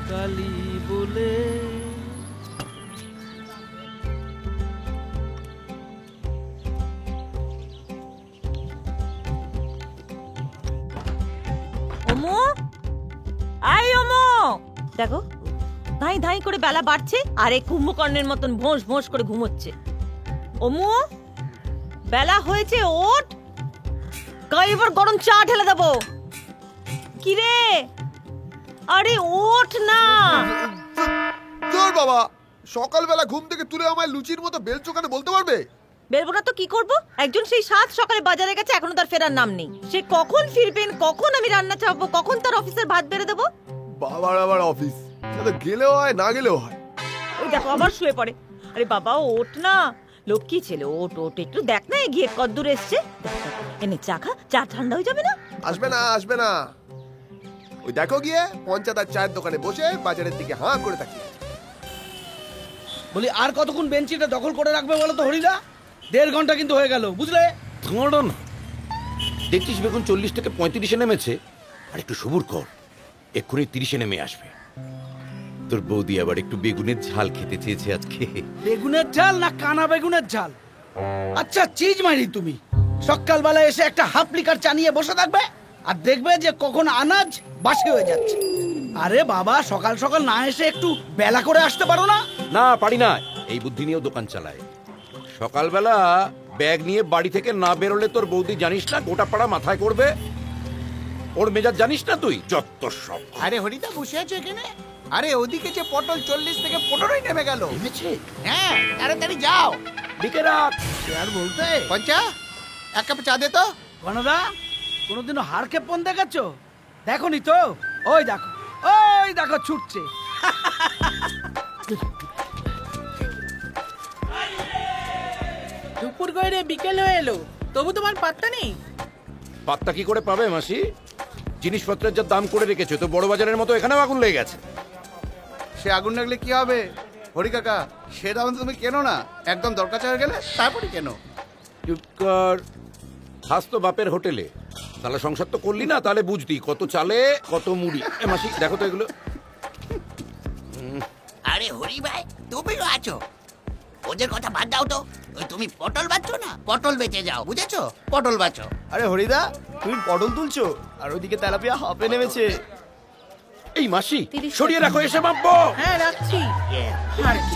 কালী বলে দেখো ধাই ধাই করে বেলা বাড়ছে আর এই কুম্ভকর্ণের মতন ভোঁস ভোঁস করে ঘুমোচ্ছে। ওমু বেলা হয়েছে, ওঠ, এবার গরম চা ঢেলে দেবো। কিরে, আরে ওঠ না। তোর বাবা সকালবেলা ঘুম থেকে তুলে আমায় লুচির মতো বেলচো কেন বলতে পারবে? বেলবো না তো কি করব? একজন সেই 7 সকালে বাজারে গেছে, এখনো তার ফেরার নাম নেই। সে কখন ফিরবেন, কখন আমি রান্না চাপাবো, কখন তার অফিসের ভাত বেড়ে দেবো? বাবার আবার অফিস, গেলেও হয় না গেলেও হয়। ওই দেখো আবার শুয়ে পড়ে। আরে বাবা ওঠ না, লক্ষ্মী ছেলে, ওঠ ওঠ, একটু দেখ না এগিয়ে কদ্দূর এসছে। এনে চা খা, চা ঠান্ডা হয়ে যাবে না। আসবে না আসবে না, ওই দেখো গিয়ে পঞ্চায়েত চায়ের দোকানে বসে বাজারের দিকে হাঁ করে তাকিয়ে। বলি আর কতক্ষণ বেঞ্চিটা দখল করে রাখবে বলো তো হরিদা? 1.5 ঘন্টা কিন্তু হয়ে গেল, বুঝলে? দেখছিস বেগুন 40 থেকে 35-এ নেমেছে, আর একটু সবুর কর, এক্ষুনি 30-এ নেমে আসবে। তোর বৌদি আবার একটু বেগুনের ঝাল খেতে চেয়েছে আজকে। বেগুনের ঝাল না কানা বেগুনের ঝাল? আচ্ছা চিজ মারি তুমি সকালবেলা এসে একটা হাফ লিটার চা নিয়ে বসে থাকবে আর দেখবে যে কখন আনাজ বাসি হয়ে যাচ্ছে। আরে বাবা সকাল সকাল না এসে একটু বেলা করে আসতে পারো না? না পারি না, এই বুদ্ধি নিয়েও দোকান চালায়। সকালবেলা ব্যাগ নিয়ে বাড়ি থেকে না বেরোলে তোর বৌদি জানিস না গোটা পাড়া মাথায় করবে। ওর মেজাজ জানিস না তুই, যত সব। আরে হরিদা বসে আছো এখানে? আরে ওদিকে যে পটল 40 থেকে 15 নেমে গেল। হ্যাঁ তাড়াতাড়ি যাও, দিকে রাখ। আর বলতে পঞ্চা এক কাপ চা দে তো। বনদা কোনোদিনও হাড় খেপন দেখেছো? দেখোনি তো, ওই দেখো ওই দেখো ছুটছে। দুপুর গড়ে বিকেল হয়ে এলো, তবু তোমার পাত্তা নেই। পাত্তা কি করে পাবে মাসি? জিনিসপত্রের যা দাম করে রেখেছে তো বড় বাজারের মতো এখানেও আগুন লেগে গেছে। সে আগুন লাগলে কি হবে হরি কাকা, সে দাম তুমি কেনো না, একদম দরকার হয়ে গেলে তারপরে কেন। চুপ কর, খাস তো বাপের হোটেলে, তাহলে সংসার তো করলি না, তাহলে বুঝতি কত চালে কত মুড়ি। মাসি দেখো তো এগুলো। আরে হরি ভাই তুমিও আছো, ওদের কথা বাদ দাও তো। ওই তুমি পটল বাঁচছো না, পটল বেচে যাও, বুঝেছো? পটল বাঁচো। আরে হরিদা তুমি পটল তুলছো আর ওইদিকে তেলাপিয়া হাফে নেমেছে। এই মাসি সরিয়ে রাখো, এসে মাপবো। হ্যাঁ রাখছি। আর কি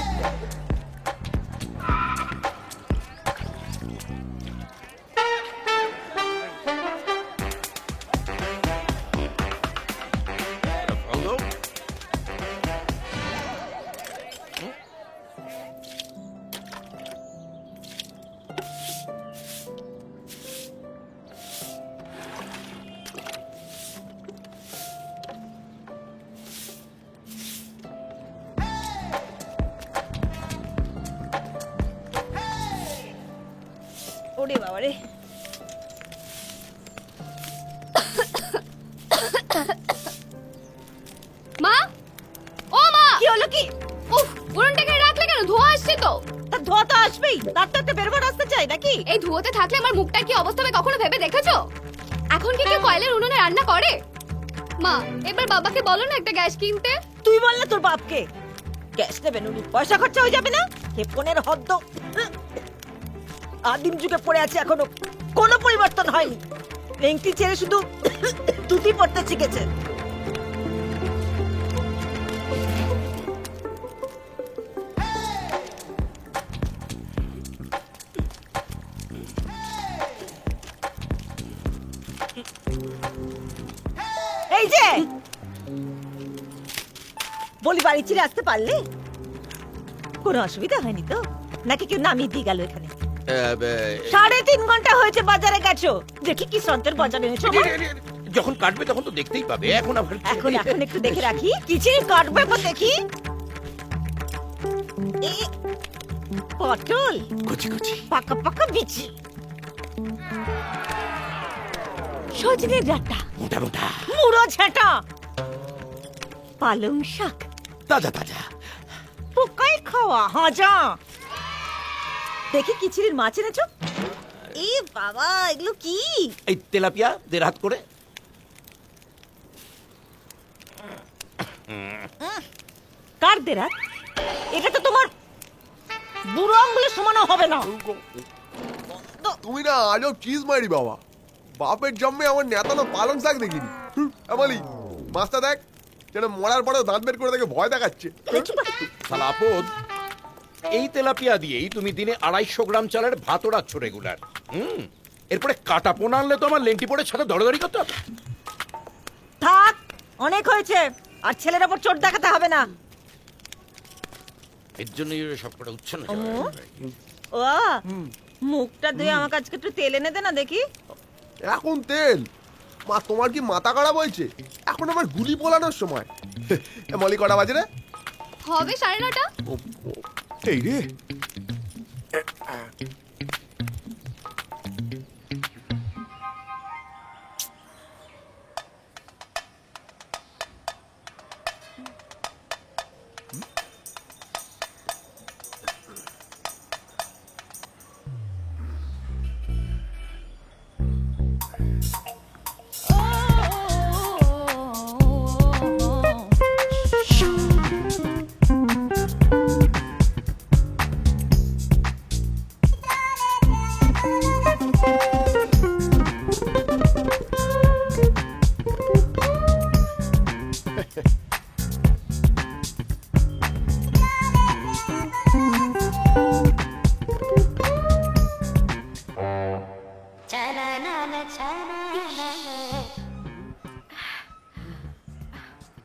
ওরে বাবা রে, মা, ও মা, কি হলো কি? উফ, উনুনটাকে রাখলে কেন? ধোঁয়া আসছে তো। তার ধোঁয়া তো আসবেই, তার তো একটা বেরোবার আসতে চাই নাকি? এই ধোঁয়াতে থাকলে আমার মুখটা কি অবস্থা হবে কখনো ভেবে দেখেছো? এখন কি কেউ কয়লার উনুনে রান্না করে? মা এবার বাবাকে বলো না একটা গ্যাস কিনতে। তুই বললে তোর বাপকে গ্যাস নেবেন উনি, পয়সা খরচা হয়ে যাবে না? ক্ষেপণের হদ্দ আদিম যুগে পড়ে আছে, এখনো কোনো পরিবর্তন হয়নি। লেংটি ছেড়ে শুধু ধুতি পড়তে শিখেছে। এই যে বলি বাড়ি ছেড়ে আসতে পারলে? কোনো অসুবিধা হয়নি তো? নাকি কেউ নামিয়ে দিয়ে গেল এখানে? 3.5 ঘন্টা হয়েছে বাজারে গেছো, দেখি কি সন্তের বাজারে এনেছো। যখন কাটবে তখন তো দেখতেই পাবে, এখন আবার এখন একটু দেখে রাখি, কিছু কাটবে তো দেখি। পটল কচি কচি পাকা পাকা বিচি, সজনে ডাঁটা মোটা মোটা মুড়ো ঝাঁটা, পালং শাক তাজা তাজা। পোকাই খাওয়া হাজা। দেখি কিচিরির মাছ এনেছো। এ বাবা, এগুলো কি? এই তেলাপিয়া 1.5 হাত করে। কার দেরাত? এটা তো তোমার বুড়ো আঙ্গুলের সমানও হবে না। তুমি না আজও চিজ মারি বাবা। বাপের জন্মে আমার নেতানো পালং শাক দেখিনি। আমালি মাছটা দেখ, যেন মরার পরেও দাঁত বের করে দেখে ভয় দেখাচ্ছে। শালা আপদ, এই তেলাপিয়া দিয়েই তুমি দিনে 250 গ্রাম চালের ভাত ওড়াচ্ছ রেগুলার। এরপরে কাটা পোনা আনলে তো আমার লেন্টি পড়ে ছাদে দড়দড়ি করতে হবে। থাক, অনেক হয়েছে। আর ছেলের ওপর চোট দেখাতে হবে না। এর জন্যই সব কটা উঠছে না। ও মুখটা ধুয়ে আমাকে আজকে একটু তেল এনে দে না দেখি। এখন তেল? মা তোমার কি মাথা খারাপ হয়েছে? এখন আমার গুলি পোলানোর সময়। মলি কটা বাজে রে? হবে 9:30। এই রে,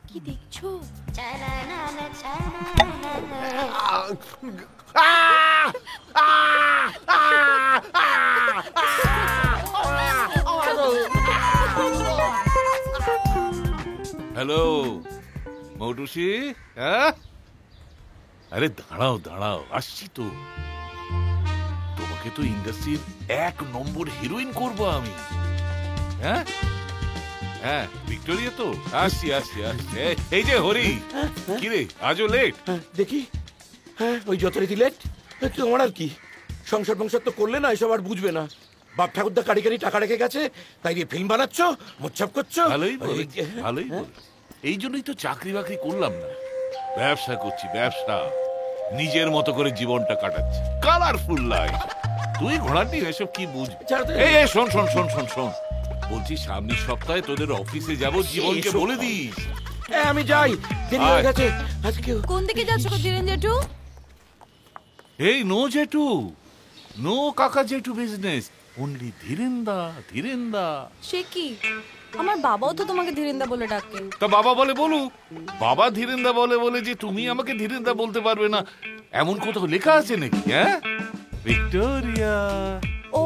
কি দেখছো? হ্যালো মৌটুসি, হ্যাঁ? আরে দাঁড়াও দাঁড়াও, আসছি তো। তোমাকে তো ইন্ডাস্ট্রির 1 নম্বর হিরোইন করব আমি। হ্যাঁ হ্যাঁ, ভিক্টোরিয়া তো। আসছি আসছি আসছি। এই যে হরি, কিরে আজও লেট? দেখি, হ্যাঁ ওই যথারীতি লেট। তোমার আর কি, সংসার বংসার তো করলে না, এসব আর বুঝবে না। বাপ ঠাকুরদা কারি কারি টাকা রেখে গেছে, তাই দিয়ে ফিল্ম বানাচ্ছ, মোচ্ছাপ করছো। ভালোই বলেছি, ভালোই বলেছি। এই জন্যই তো চাকরি বাকরি করলাম না, ব্যবসা করছি, ব্যবসা। নিজের মতো করে জীবনটা কাটাচ্ছি, কালারফুল লাইফ। তুই ঘোড়াটি এসব কি বুঝবি? এই শোন শোন শোন শোন শোন, বলছি সামনের সপ্তাহে তোদের অফিসে যাব, জীবনকে বলে দিস। আমি যাই, দেরি হয়ে গেছে আজকে। কোন দিকে যাচ্ছ গো ধীরেন জেঠু? এই নো জেঠু, নো কাকা জেঠু বিজনেস, অনলি ধীরেন্দা ধীরেন্দা। সে কি? আমার বাবাও তো তোমাকে ধীরেন্দা বলে ডাকে। তা বাবা বলে বলুক। বাবা ধীরেন্দা বলে বলে যে তুমি আমাকে ধীরেন্দা বলতে পারবে না, এমন কোথাও লেখা আছে নাকি? হ্যাঁ ভিক্টোরিয়া। ও,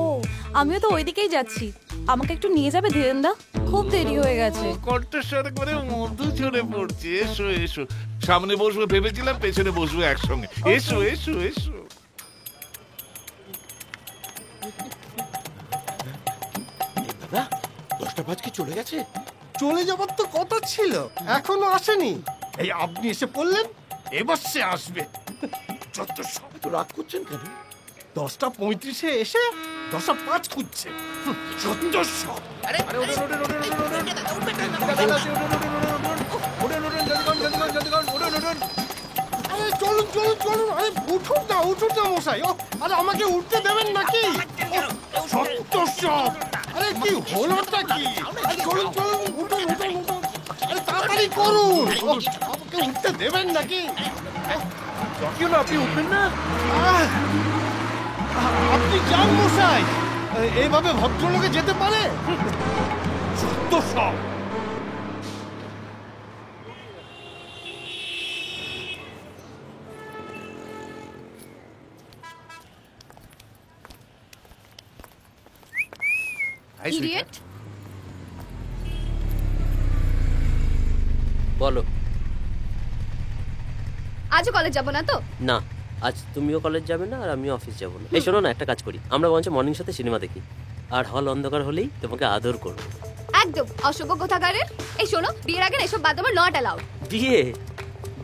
আমিও তো ওইদিকেই যাচ্ছি। আমাকে একটু নিয়ে যাবে ধীরেন্দা? খুব দেরি হয়ে গেছে। কণ্ঠস্বর করে মধু ঝরে পড়ছে। এসো এসো, সামনে বসবো ভেবেছিলাম, পেছনে বসবো একসঙ্গে। এসো এসো এসো। দাদা 10টা বাজ কি চলে গেছে? চলে যাবার তো কথা ছিল, এখনো আসেনি। এই আপনি এসে পড়লেন, এবার সে আসবে। যত সব তো রাগ করছেন কেন? 10:35 এসে 10:05 খুঁজছে। যত সব। আরে চলুন চলুন চলুন, আরে উঠুন না মশাই। ও আরে আমাকে উঠতে দেবেন নাকি? যত সব। আরে কি হলোটা কি? আরে চলুন চলুন, উঠুন উঠুন উঠুন। আরে তাড়াতাড়ি করুন, আমাকে উঠতে দেবেন নাকি? কি হলো, আপনি উঠবেন না? আপনি যান মশাই, এইভাবে ভদ্রলোকে যেতে পারে? যত সব। ইডিয়েট। বলো। আজও কলেজ যাব না তো? না। আজ তুমিও কলেজ যাবে না আর আমিও অফিস যাবো না। এই শোনো না, একটা কাজ করি, আমরা বরঞ্চ মর্নিং শোতে সিনেমা দেখি, আর হল অন্ধকার হলেই তোমাকে আদর করবো। একদম অসভ্য কোথাকারের। এই শোনো, বিয়ের আগে না এসব বাদ আমার নট অ্যালাউড। বিয়ে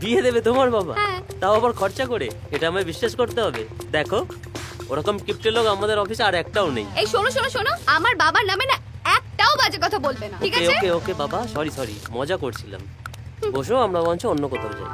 বিয়ে দেবে তোমার বাবা? হ্যাঁ। তাও আবার খরচা করে? এটা আমায় বিশ্বাস করতে হবে। দেখো, ওরকম কিপ্টে লোক আমাদের অফিসে আর একটাও নেই। এই শোনো শোনো শোনো, আমার বাবার নামে না একটাও বাজে কথা বলবে না, ঠিক ওকে আছে? ওকে ওকে বাবা, সরি মজা করছিলাম। বসো, আমরা বরঞ্চ অন্য কোথাও যাই।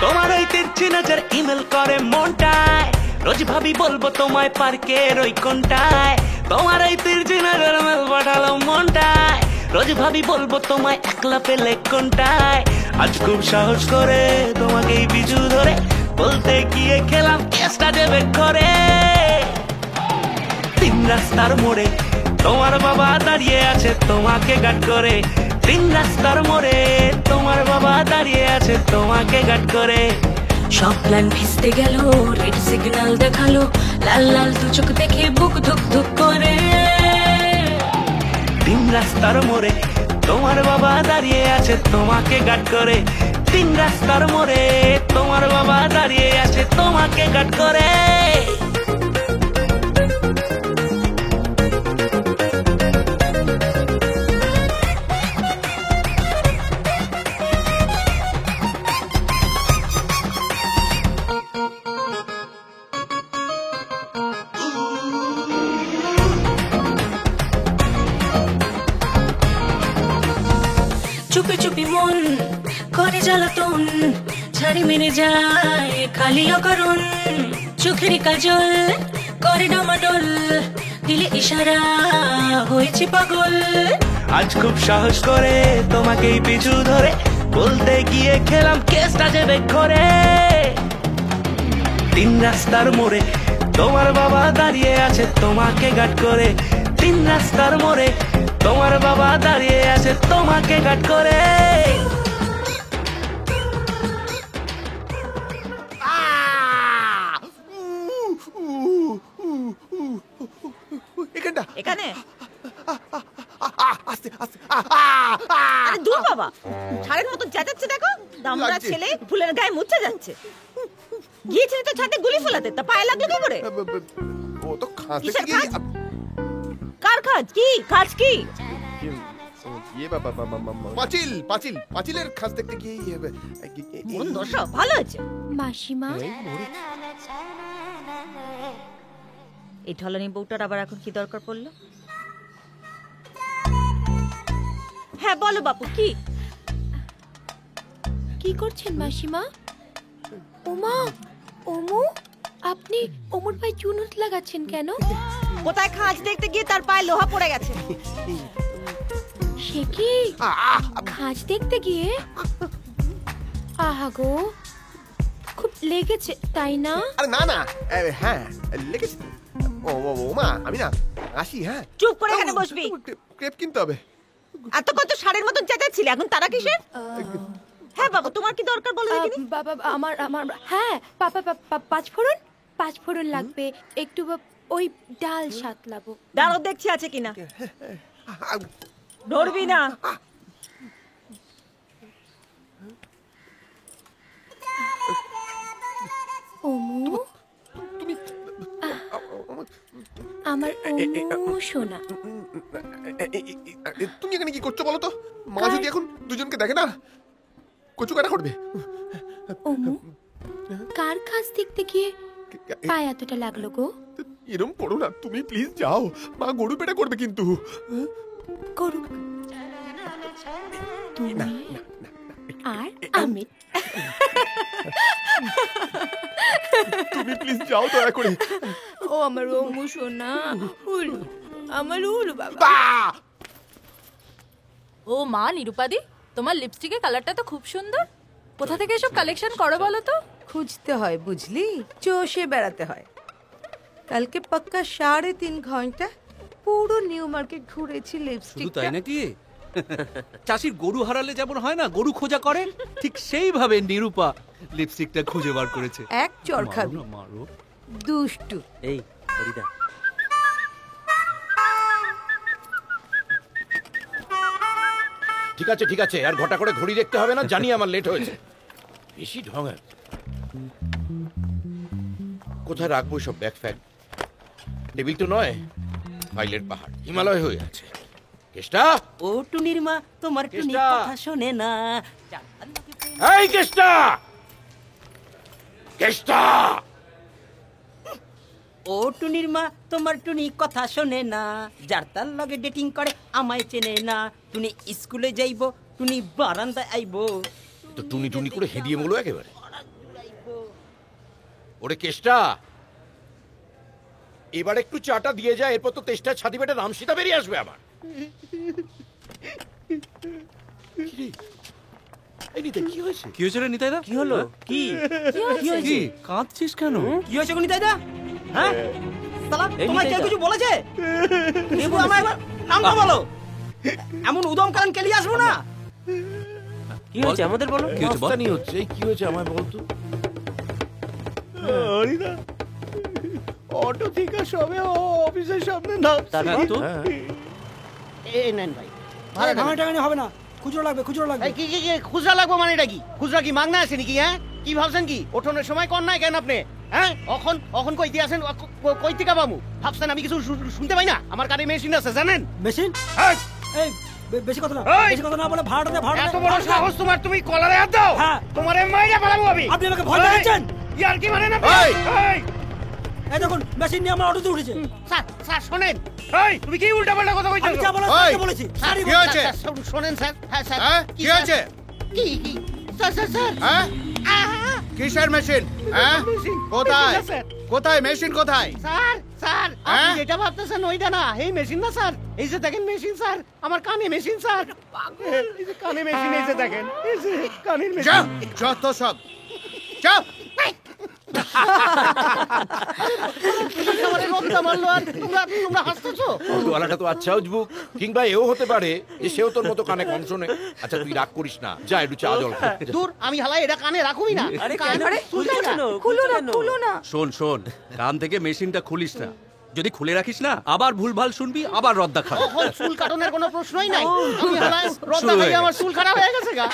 তোমার ওই তিরছি নজর ইমেল করে মনটায়, রোজ ভাবি বলবো তোমায় পার্কের ওই কোনটায়। তোমার ওই তিরছি নজর ইমেল পাঠালো মনটায়, রোজ ভাবি বলবো তোমায় একলা পেলে কোনটায়। আজ খুব সাহস করে তোমাকে এই বিজু ধরে বলতে গিয়ে খেলাম কেসটা দেবে করে। তিন রাস্তার মোড়ে তোমার বাবা দাঁড়িয়ে আছে তোমাকে গার্ড করে। তিন রাস্তার মোড়ে তোমার বাবা দাঁড়িয়ে আছে তোমাকে গার্ড করে। সব প্ল্যান ভিজতে গেল, রেড সিগন্যাল দেখালো, লাল লাল দু চোখ দেখে বুক ধুক ধুক করে। তিন রাস্তার মোড়ে তোমার বাবা দাঁড়িয়ে আছে তোমাকে গার্ড করে। তিন রাস্তার মোড়ে তোমার বাবা দাঁড়িয়ে আছে তোমাকে গার্ড করে। চুপি চুপি মন করে জ্বালাতন, ঝাড়ি মেরে যায় খালি অকারণ। চোখের কাজল করে ডামাডোল, দিলে ইশারা হয়েছে পাগল। আজ খুব সাহস করে তোমাকেই পিছু ধরে বলতে গিয়ে খেলাম কেসটা যাবে করে। তিন রাস্তার মোড়ে তোমার বাবা দাঁড়িয়ে আছে তোমাকে গার্ড করে। তিন রাস্তার মোড়ে তোমার বাবা দাঁড়িয়ে আছে তোমাকে গার্ড করে। এখানটা এখানে আস্তে আস্তে আরে দূর বাবা, ঝাড়ের মতো চেঁচাচ্ছে দেখো। দামড়া লাগছে। ছেলে ফুলের গায়ে মুচ্ছে যাচ্ছে। গিয়েছিলি তো ছাদে গুলি ফোলাতে, তা পায়ে লাগলো কি করে? ও তো খাঁচতে কিসের গিয়ে খাঁচ? কার খাজ? কি খাজ? কি পাঁচিল পাঁচিল পাঁচিলের খাঁচ দেখতে গিয়ে মন দশা ভালো আছে। মাসিমা, এই ঠলানি বউটার আবার এখন কি দরকার পড়লো? হ্যাঁ বলো বাপু, কি কি করছেন মাসিমা? ওমা, ওমু, আপনি ওমুর পায়ে চুনুট লাগাচ্ছেন কেন? কোথায় খাজ দেখতে গিয়ে তার পায়ে লোহা পড়ে গেছে। সে কি খাজ দেখতে গিয়ে? আহা গো, খুব লেগেছে তাই না? আরে না না, হ্যাঁ লেগেছে। ও মা, আমি না আসি। হ্যাঁ চুপ করে এখানে বসবি। ক্রেপ কিনতে হবে। এতক্ষণ তো ষাঁড়ের মতন চেঁচাচ্ছিলি, এখন তারা কিসের? হ্যাঁ বাবু, তোমার কি দরকার বলো দেখিনি? বাবা, আমার হ্যাঁ, পাঁচ ফোড়ন লাগবে একটু, ওই ডাল সাতলাবো। দাঁড়ো দেখছি আছে কিনা। ধরবি না। ওমু, আমার ওমু সোনা। তুমি এখানে কি করছো বলো তো? মা যদি এখন দুজনকে দেখে না, কচু কাটা করবে। ওমু, কার কাছ দেখতে গিয়ে পায়ে এতটা লাগলো গো? এরম করো না তুমি, প্লিজ যাও। মা গরু পেটা করবে কিন্তু। গরু তুমি আর আমি। তুমি প্লিজ যাও দয়া করে। ও আমার ওমু সোনা, উলু, আমার উলু বাবা। ও মা নিরুপাদি, তোমার লিপস্টিকের কালারটা তো খুব সুন্দর। কোথা থেকে এসব কালেকশন করো বলো তো? খুঁজতে হয় বুঝলি, চষে বেড়াতে হয়। কালকে পাক্কা 3.5 ঘন্টা পুরো নিউ মার্কেট ঘুরেছি লিপস্টিক। শুধু তাই নাকি? চাষির গরু হারালে যেমন হয় না, গরু খোঁজা করে, ঠিক সেইভাবে নিরূপা লিপস্টিকটা খুঁজে বার করেছে। এক চড় খাবি, মারো দুষ্টু। এই হরিদা, ঠিক আছে ঠিক আছে, আর ঘটা করে ঘড়ি দেখতে হবে না, জানি আমার লেট হয়েছে। বেশি ঢঙের। কোথায় রাখবো সব ব্যাগ ফ্যাগ? টেবিল তো নয়, ফাইলের পাহাড়, হিমালয় হয়ে আছে। কেষ্টা, ও টুনির মা, তোমার টুনি কেষ্টা! কথা শোনে না। এই কেষ্টা, কেষ্টা! ও টুনির মা, তোমার টুনি কথা শোনে না। যার তার লগে ডেটিং করে আমায় চেনে না। টুনি স্কুলে যাইবো, টুনি বারান্দায় আইবো। তো টুনি টুনি করে হেদিয়ে বলো একেবারে। ওরে কেষ্টা, এবার একটু চাটা দিয়ে যায়, এরপর তো তেষ্টা ছাতি বেটে রামসীতা বেরিয়ে আসবে আবার। কি হয়েছে রে নিতাইদা? কি হলো? কি কি কাঁদছিস কেন? কি হয়েছে গো নিতাইদা? হ্যাঁ সালা, এই তোমায় কেউ নিতাইদা। কিছু বলেছে? দেবু আমায় এবার নামটা বলো। এমন উদম কারণ কেলি আসবো না। কি হয়েছে আমাদের বলো? কি হয়েছে বল? মাস্তানি হচ্ছে, কি হয়েছে আমায় বলতো। হরিদা, অটো থেকে সবে অফিসের সামনে তারপর তো এই নেন ভাই, ভাড়া টাকা হবে না, খুচরো লাগবে, খুচরো লাগবে। কি কি কি খুচরা লাগবো মানে এটা কি? খুচরা কি মাগনা আছে নাকি? হ্যাঁ, কি ভাবছেন কি? ওঠনের সময় কর নাই কেন আপনি? হ্যাঁ, অখন কইতে আছেন, কই থেকে বামু ভাবছেন আমি কিছু শুনতে পাই না? আমার কানে মেশিন আছে জানেন? মেশিন? এই বেশি কথা না, বেশি কথা না বলে ভাড়া দে, ভাড়া। এত বড় সাহস তোমার, তুমি কলারে হাত দাও? হ্যাঁ। তোমারে মাইরা ফেলাবো আমি। আপনি আমাকে ভয় দেখাচ্ছেন? ইয়ার কি মানে না? এই দেখুন, মেশিন নিয়ে আমার অটোতে উঠেছে। স্যার স্যার শোনেন, এই তুমি কি উল্টাপাল্টা কথা কইছো? আমি যা বলার তাই বলেছি। স্যার, কি হয়েছে? স্যার, শোনেন স্যার। হ্যাঁ স্যার, কি হয়েছে? কি কি স্যার স্যার স্যার হ্যাঁ, কিসের মেশিন? হ্যাঁ, কোথায় কোথায় মেশিন কোথায়? স্যার স্যার, আপনি যেটা ভাবতেছেন ওইটা না, এই মেশিন না স্যার। এই যে দেখেন মেশিন স্যার, আমার কানে মেশিন স্যার। এই যে কানে মেশিন, এই যে দেখেন, এই যে কানের মেশিন। যত সব চাপ। আমারে রক্তা মারলো আর তোমরা হাসতেছো? অটোওয়ালাটা তো আচ্ছা উজবুক, কিংবা এও হতে পারে যে সেও তোর মতো কানে কম শোনে। আচ্ছা তুই রাগ করিস না, যা একটু চা জল খা। দূর, আমি হালাই এটা কানে রাখুই না। আরে কানে কেন রে? খুলছে না। খুলো না, খুলো না। শোন শোন, কান থেকে মেশিনটা খুলিস না। যদি খুলে রাখিস না, আবার ভুলভাল শুনবি, আবার রদ্দা খাবি। তখন চুল কাটনের কোনো প্রশ্নই নাই। আমি হালাই রক্তা শুরু হয়ে খাইয়ে আমার চুল খারাপ হয়ে গেছে গা।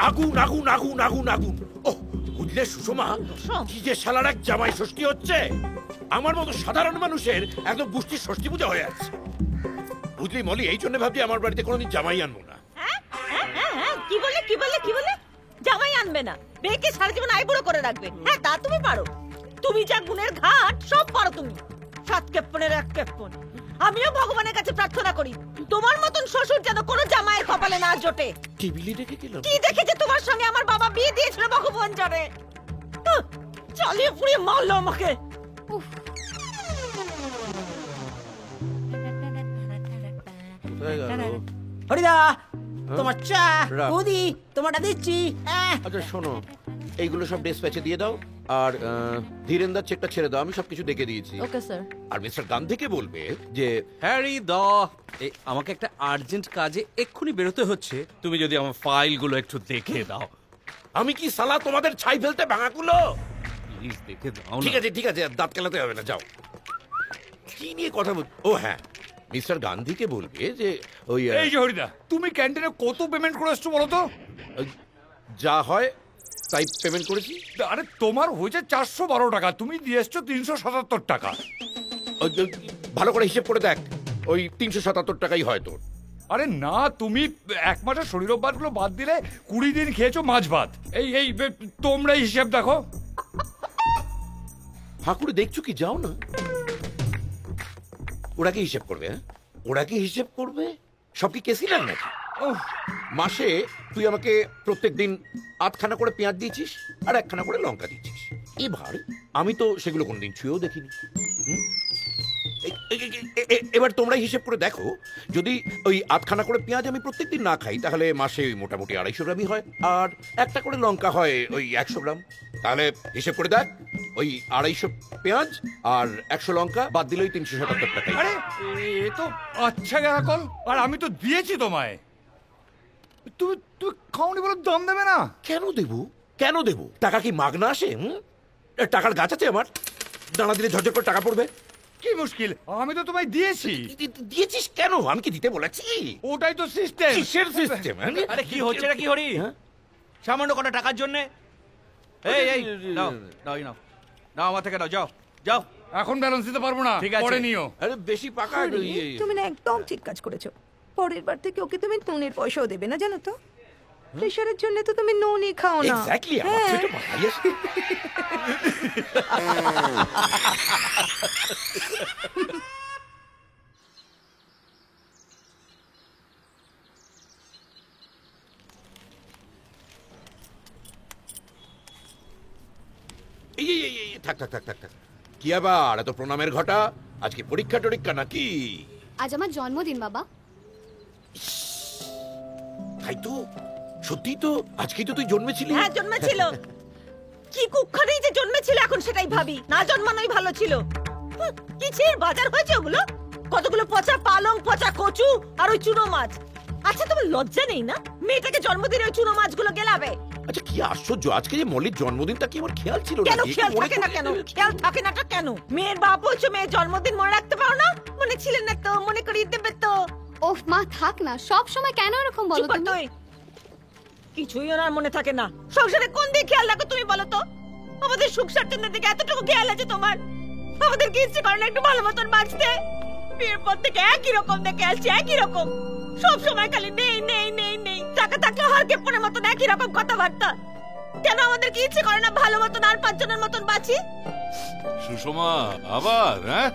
আগুন আগুন আগুন আগুন আগুন। ও বুঝলে সুষমা, কি যে শালার এক জামাই ষষ্ঠী হচ্ছে। আমার মতো সাধারণ মানুষের একদম পুষ্টির ষষ্ঠী পূজা হয়ে আছে। বুঝলি মলি, এই জন্য ভাবছি আমার বাড়িতে কোনোদিন জামাই আনবো না। কি বলে কি বলে কি বলে? জামাই আনবে না, বেকে সারা জীবন আইবুড়ো করে রাখবে। হ্যাঁ, তা তুমি পারো। তুমি যা গুণের ঘাট, সব পারো তুমি। 7 কেপ্পনের 1 কেপ্পন। আমিও ভগবানের কাছে প্রার্থনা করি তোমার মতন শ্বশুর যেন কোনো জামাইয়ের কপালে না জোটে। টেবিলে রেখে গেলাম। কি দেখেছে তোমার সঙ্গে আমার বাবা বিয়ে দিয়েছিল ভগবান জানে। চালিয়ে পুড়িয়ে মারলো আমাকে। হরিদা, হ্যাঁ? তোমার চা। রাখ। বৌদি, তোমারটা দিচ্ছি। আচ্ছা শোনো, এইগুলো সব ডেসপ্যাচে দিয়ে দাও, আর ধীরেন্দার চেকটা ছেড়ে দাও, আমি সবকিছু দেখে দিয়েছি। Okay sir. আর মিস্টার গান্ধীকে বলবে যে হ্যারি আমাকে একটা আর্জেন্ট কাজে এক্ষুনি বেরোতে হচ্ছে, তুমি যদি আমার ফাইলগুলো একটু দেখে দাও। আমি কি সালা তোমাদের ছাই ফেলতে ভাঙাগুলো? প্লিজ দেখে দাও না। ঠিক আছে ঠিক আছে, দাঁত কেলাতে হবে না, যাও। কি নিয়ে কথা বল? ও হ্যাঁ, মিস্টার গান্ধীকে বলবে যে ওই এই যে হরিদা, তুমি ক্যান্টিনে কত পেমেন্ট করে এসছো বলো তো? যা হয় তাই পেমেন্ট করেছি। আরে তোমার হয়েছে 412 টাকা, তুমি দিয়ে এসছো 377 টাকা। ভালো করে হিসেব করে দেখ, ওই 377 টাকাই হয় তোর। আরে না, তুমি 1 মাসের শরীর অভ্যাসগুলো বাদ দিলে 20 দিন খেয়েছো মাছ ভাত। এই তোমরা হিসেব দেখো। হাঁকুড়ে দেখছো কি, যাও না। ওরা কি হিসেব করবে? হ্যাঁ, ওরা কি হিসেব করবে? সব কি কেসিলাম নাকি? মাসে তুই আমাকে প্রত্যেকদিন 8খানা করে পেঁয়াজ দিয়েছিস আর 1খানা করে লঙ্কা দিয়েছিস। এবার আমি তো সেগুলো কোনোদিন ছুঁয়েও দেখিনি। এবার তোমরা হিসেব করে দেখো, যদি ওই 8খানা করে পেঁয়াজ আমি প্রত্যেকদিন না খাই তাহলে মাসে মোটামুটি 250 গ্রামই হয়, আর 1টা করে লঙ্কা হয় ওই 100 গ্রাম। তাহলে হিসেব করে দেখ, ওই 250 পেঁয়াজ আর 100 লঙ্কা বাদ দিলে ওই 377 টাকা। আরে এ তো আচ্ছা গেরাকল, আর আমি তো দিয়েছি তোমায়। তুমি খাওনি বলে দাম দেবে না? কেন দেবো, কেন দেবো? টাকা কি মাগনা আসে? টাকার গাছ আছে আমার, দানা দিলে ঝরঝর করে টাকা পড়বে। কি মুশকিল, আমি তো তোমায় দিয়েছি। দিয়েছিস কেন? আমি কি দিতে বলেছি? ওটাই তো সিস্টেম। কিসের সিস্টেম? আরে কি হচ্ছে না কি হরি? সামান্য কটা টাকার জন্য? এই নাও নাও নাও নাও, আমার থেকে নাও, যাও যাও। এখন ব্যালেন্স দিতে পারবো না, ঠিক আছে, পরে নিও। আরে বেশি পাকা। তুমি না একদম ঠিক কাজ করেছো। পরের বার থেকে ওকে তুমি নুনের পয়সাও দেবে না, জানো তো? প্রেশারের জন্য তো তুমি নুনই খাও না। এক্স্যাক্টলি, আমার তো এটা মাথায় আসে। থাক থাক থাক থাক থাক। কি আবার এত প্রণামের ঘটা? আজকে পরীক্ষা টরীক্ষা নাকি? আজ আমার জন্মদিন বাবা। তাই তো, সত্যি তো, আজকেই তো তুই জন্মেছিলি। হ্যাঁ, জন্মেছিল। কি কুক্ষণেই যে জন্মেছিল এখন সেটাই ভাবি। না জন্মানোই ভালো ছিল। কিসের বাজার হয়েছে ওগুলো? কতগুলো পচা পালং, পচা কচু আর ওই চুনো মাছ। আচ্ছা, তোমার লজ্জা নেই না? মেয়েটাকে জন্মদিনে ওই চুনো মাছগুলো গেলাবে। আচ্ছা, কি আশ্চর্য, আজকে যে মল্লির জন্মদিনটা কি আমার খেয়াল ছিল না? কেন খেয়াল থাকে না? কেন খেয়াল থাকে নাটা কেন? মেয়ের বাপ হচ্ছে, মেয়ের জন্মদিন মনে রাখতে পারো না? মনে ছিলেন না তো, মনে করিয়ে দেবে তো। ওফ মা, থাক না, সব সময় কেন এরকম বলো তুমি? কিছুই ওনার মনে থাকে না। সংসারে কোন দিকে খেয়াল রাখো তুমি বলো তো? আমাদের সুখ স্বাচ্ছন্দ্যের দিকে এতটুকু খেয়াল আছে তোমার? আমাদের কি ইচ্ছে করে না একটু ভালো মতন বাঁচতে? বিয়ের পর থেকে একই রকম দেখে আসছি, একই রকম। সব সময় খালি নেই নেই নেই নেই, টাকা থাকলে হারকে পড়ে মতন একই রকম কথাবার্তা। কেন আমাদের কি ইচ্ছে করে না ভালো মতন আর 5 জনের মতন বাঁচি? সুষমা, আবার হ্যাঁ?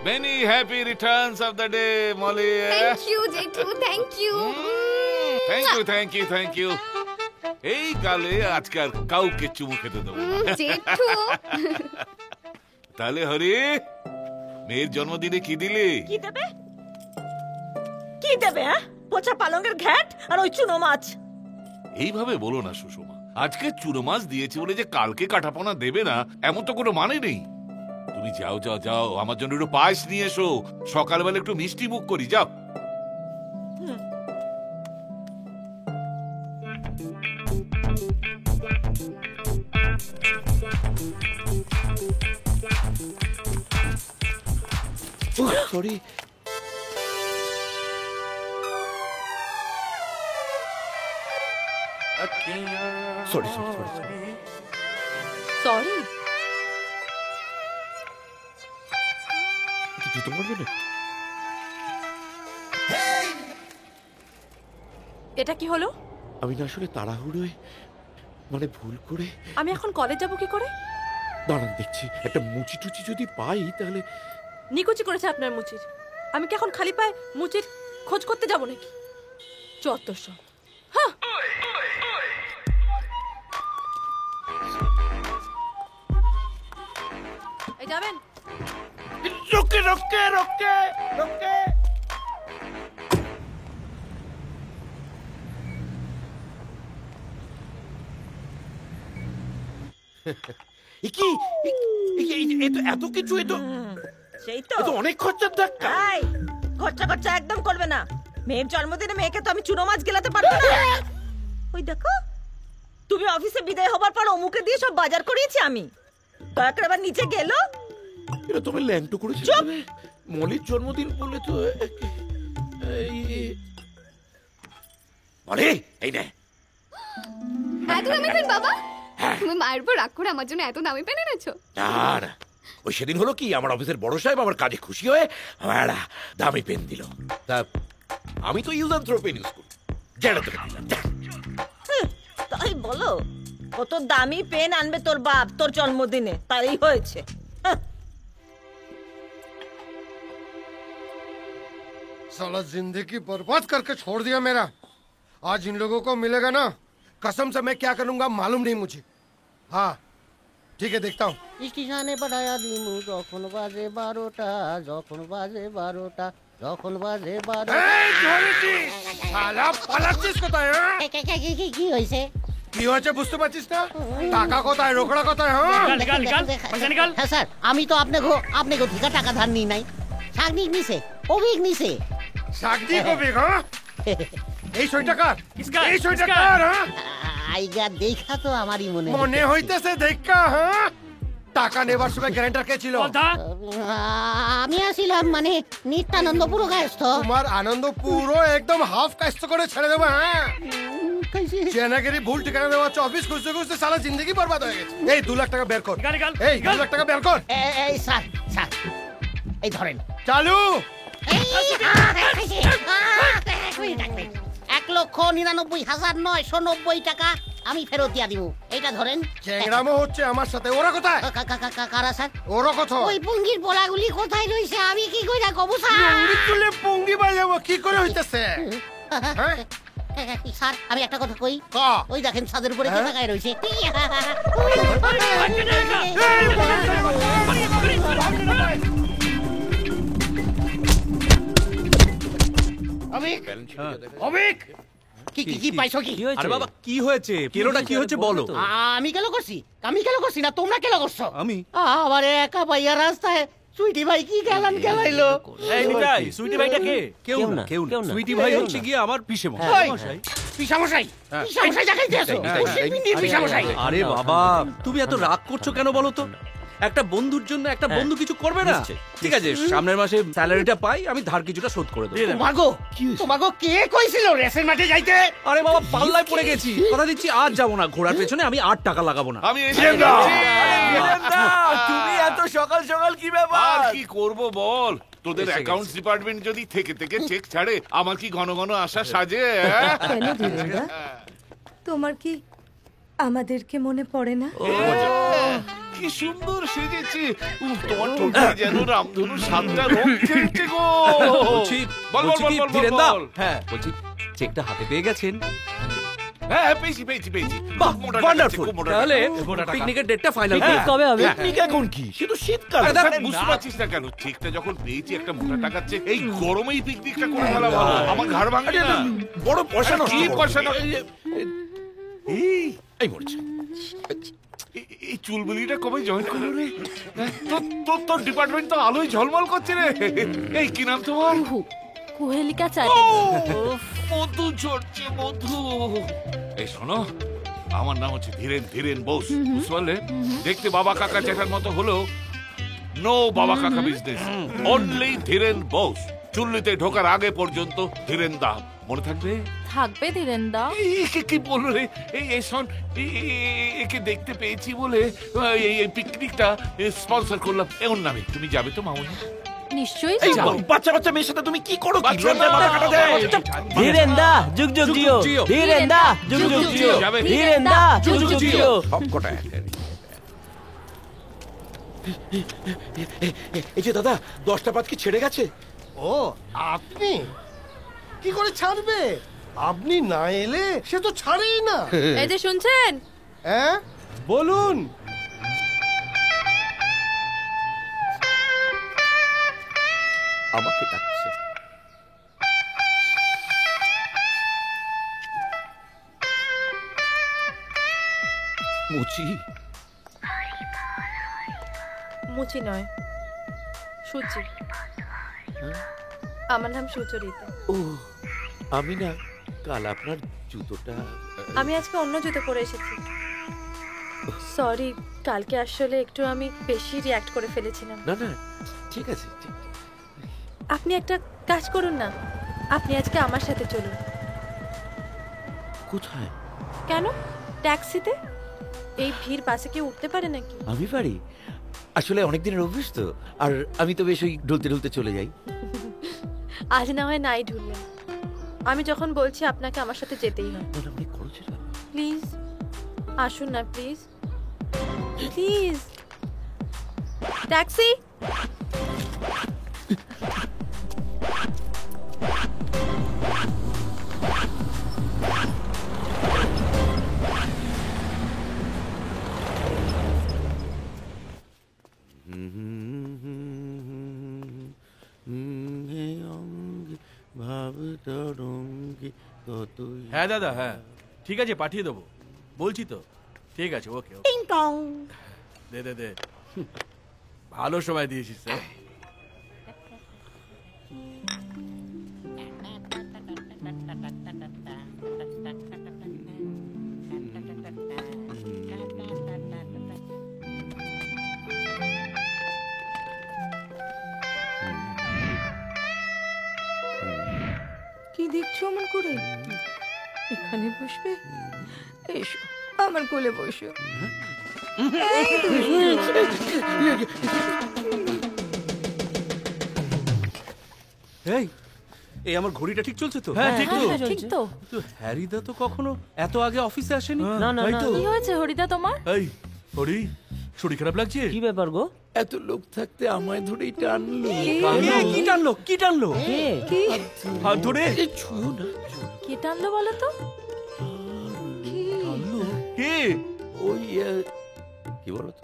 Many happy returns of the day, Molly. Thank you, Jethro, thank you. Thank you, thank you, thank you. এই কালে আজকাল কাউকে চুমু খেতে দেবো না। জেঠু। তাহলে হরি, মেয়ের জন্মদিনে কি দিলি? কি দেবে? কি দেবে? হ্যাঁ, পচা পালঙ্গের ঘ্যাট আর ওই চুনো মাছ। এইভাবে বলো না সুষমা, আজকে চুনো মাছ দিয়েছে বলে যে কালকে কাটাপোনা দেবে না এমন তো কোনো মানে নেই। তুমি যাও যাও যাও, আমার জন্য একটু পায়েস নিয়ে এসো, সকালবেলা একটু মিষ্টি মুখ করি, যাও। Sorry, sorry sorry sorry. Sorry. জুতো পরবে না? এটা কি হলো? আমি না আসলে তাড়াহুড়োয়, মানে ভুল করে। আমি এখন কলেজ যাব কি করে? দাঁড়ান দেখছি, একটা মুচি টুচি যদি পাই তাহলে। নিকুচি করেছে আপনার মুচির। আমি কি এখন খালি পায়ে মুচির খোঁজ করতে যাব নাকি? যত সব। হ্যাঁ, এই যাবেন? রোকে রোকে রোকে রোকে। এত কিছু, সেই তো অনেক খরচার ধাক্কা। খরচা খরচা একদম করবে না। মেয়ের জন্মদিনে মেয়েকে তো আমি চুনো মাছ গেলাতে পারবো না। ওই দেখো, তুমি অফিসে বিদায় হবার পর অমুকে দিয়ে সব বাজার করিয়েছি আমি। দয়া করে আবার নিচে গেল। এটা তুমি ল্যাংটো করেছো। মলির জন্মদিন বলে তো। মলি, এই নে। এত দামি পেন বাবা? তুমি মায়ের উপর রাগ করে আমার জন্য এত দামি পেন এনেছো? না, ওই সেদিন হলো কি, আমার অফিসের বড় সাহেব আমার কাজে খুশি হয়ে আমার একটা দামি পেন দিল। তা আমি তো use and throw pen use করি, যেটা তোকে দিলাম যা। তাই বলো, কত দামি পেন আনবে তোর বাপ তোর জন্মদিনে, তাই হয়েছে। साला जिंदगी बर्बाद करके छोड़ दिया मेरा। आज इन लोगों को मिलेगा ना, कसम से मैं क्या करूंगा मालूम नहीं मुझे। हाँ ठीक है, देखता हूँ। স্টেশনে বাড়ায়া দিমু যখন বাজে 12টা, যখন বাজে 12টা, যখন বাজে 12টা। শালা পালাচ্ছিস কোথায়? কি হয়েছে? কি হয়েছে বুঝতে পারছিস না? টাকা কোথায়, রোকড়া কোথায়? হ্যাঁ স্যার, আমি তো আপনাকে থেকে টাকা ধার নিই নাই। শাগনিক নিছে, অভিক নিছে। শাগনিক অভিক? হ্যাঁ এই 6 টাকা, এই 6 টাকা। হ্যাঁ আইগা দেখা তো আমারই মনে হইতেছে দেখা। হ্যাঁ টাকা নেবার সময় গ্যারান্টার কে ছিল? আমি আসিলাম, মানে নিত্যানন্দ পুরো কায়স্থ। তোমার আনন্দ পুরো একদম হাফ কায়স্থ করে ছেড়ে দেবো। হ্যাঁ চেনাগিরি ভুল ঠিকানা দেওয়া হচ্ছে, অফিস খুঁজতে খুঁজতে সারা জিন্দগি বরবাদ হয়ে গেছে। এই 2 লাখ টাকা বের কর, এই 2 লাখ টাকা বের কর। এই স্যার, স্যার এই ধরেন চালু। 1,99,990 টাকা আমি ফেরত দিয়া দিব। এইটা ধরেন। চেংড়ামো হচ্ছে আমার সাথে। ওরা কোথায়? কারা স্যার? ওরা কোথায়? ওই পুঙ্গির পোলাগুলি কোথায় রইছে আমি কি কইরা কব স্যার? উড়ি তুলে পুঙ্গি বাজাবো, কি করে হইতেছে? স্যার আমি একটা কথা কই। ওই দেখেন ছাদের উপরে কে তাকায় রইছে। অবিক কি পাইছো কি? আরে বাবা কি হয়েছে? কেলোটা কি হয়েছে বলো। আমি কেন করছি? আমি কেন করছি না, তোমরা কেন করছো? আমি আবার একা পাইয়া রাস্তায় সুইটি ভাই কি গেলান গেলাইলো। এই নিতাই, সুইটি ভাইটা কে? কেউ না। সুইটি ভাই হচ্ছে গিয়ে আমার পিসেমশাই। পিসামশাই? পিসামশাই যাকে দিয়েছো? কুশিপিন্ডির পিসামশাই। আরে বাবা তুমি এত রাগ করছো কেন বলো তো? একটা বন্ধুর জন্য একটা বন্ধু কিছু করবে না? ঠিক আছে, সামনের মাসে স্যালারিটা পাই, আমি ধার কিছুটা শোধ করে দেবো। তোমাগো কে কইছিল রেসের মাঠে যাইতে? আরে বাবা পাল্লায় পড়ে গেছি, কথা দিচ্ছি আজ যাবো না। ঘোড়ার পেছনে আমি 8 টাকা লাগাবো না। আমি তুমি এত সকাল সকাল কি ব্যাপার? কি করব বল, তোদের অ্যাকাউন্টস ডিপার্টমেন্ট যদি থেকে চেক ছাড়ে, আমার কি ঘন ঘন আসা সাজে? কেন ধীরেন্দা, তোমার কি আমাদেরকে মনে পড়ে না? কি সুন্দর সেজেছি, তোমার ঠোঁটে যেন রামধনু 7টা রং খেলছে গো। বলছি বল কি ধীরেন্দা? হ্যাঁ বলছি চেকটা হাতে পেয়ে গেছেন? হ্যাঁ পেয়েছি। বাহ ওয়ান্ডারফুল। তাহলে পিকনিকের ডেটটা ফাইনাল কবে হবে? পিকনিক এখন কি, শুধু শীতকাল। বুঝতে পারছিস না কেন? চেকটা যখন পেয়েছি একটা মোটা টাকার চেক, এই গরমেই পিকনিকটা করে ফেলা ভালো। আমার ঘাড় ভাঙবে না। বড় পয়সা নষ্ট। কি পয়সা নষ্ট? এই মরছে। এই চুলবুলিটা কবে জয়েন করলো রে? তোর ডিপার্টমেন্ট তো আলোয় ঝলমল করছে রে। এই কি নাম তোমার? কুহেলিকা মধু ঝরছে মধু। এই শোনো, আমার নাম হচ্ছে ধীরেন বোস, বুঝতে পারলে? দেখতে বাবা কাকা জ্যাঠার মতো হলেও নো বাবা কাকা বিজনেস, অনলি ধীরেন বোস। চুল্লিতে ঢোকার আগে পর্যন্ত ধীরেন দা, মনে থাকবে? থাকবে ধীরেন্দা। কি বললো রে? এই শোন, একে দেখতে পেয়েছি বলে এই পিকনিকটা স্পন্সর করলাম এমন নামে। তুমি যাবে তো মামুনি? নিশ্চয়ই এই যাবো। বাচ্চা মেয়ের সাথে তুমি কি করো? কি লজ্জায় মাথা কাটা দেয়? ধীরেন্দা যুগ যুগ জিও, ধীরেন্দা যুগ যুগ জিও, ধীরেন্দা যুগ যুগ জিও। সবকটা এই যে দাদা, 10টা পাত কি ছেড়ে গেছে? ও আপনি কি করে ছাড়বে? আপনি না এলে সে তো ছাড়েই না। এই যে শুনছেন? হ্যাঁ বলুন। আমাকে ডাকছে। মুচি? মুচি নয়, সুচি। আমার নাম সুচরিতা। ও আমি না, কাল আপনার জুতোটা। আমি আজকে অন্য জুতো পরে এসেছি। সরি, কালকে আসলে একটু আমি বেশি রিঅ্যাক্ট করে ফেলেছিলাম। না ঠিক আছে। আপনি একটা কাজ করুন না, আপনি আজকে আমার সাথে চলুন। কোথায়? কেন? ট্যাক্সিতে। এই ভিড় বাসে কি উঠতে পারে নাকি? আমি পারি। আসলে অনেক দিনের অভ্যেস তো, আর আমি তো বেশ ওই ঢুলতে ঢুলতে চলে যাই। আজ না হয় নাই ঢুললেন, আমি যখন বলছি আপনাকে আমার সাথে যেতেই হয়। প্লিজ আসুন না, প্লিজ প্লিজ। ট্যাক্সি। হ্যাঁ দাদা, হ্যাঁ ঠিক আছে, পাঠিয়ে দেবো, বলছি তো। ঠিক আছে, ওকে। দে দে দে, ভালো সময় দিয়েছিস স্যার। কি দেখছো অমন করে? এখানে বসবে? এসো আমার কোলে বসো। এই আমার ঘড়িটা ঠিক চলছে তো? হ্যাঁ ঠিক তো। তো হ্যারিদা তো কখনো এত আগে অফিসে আসেনি। তাই তো। কি হয়েছে হরিদা তোমার? এই হরি, শরীর খারাপ লাগছে? কি ব্যাপার গো? এত লোক থাকতে আমায় ধরেই টানলো। কি টানলো? কি টানলো? হাত ধরে? কে টানলো বলো তো? কে? ওই কি বলো তো,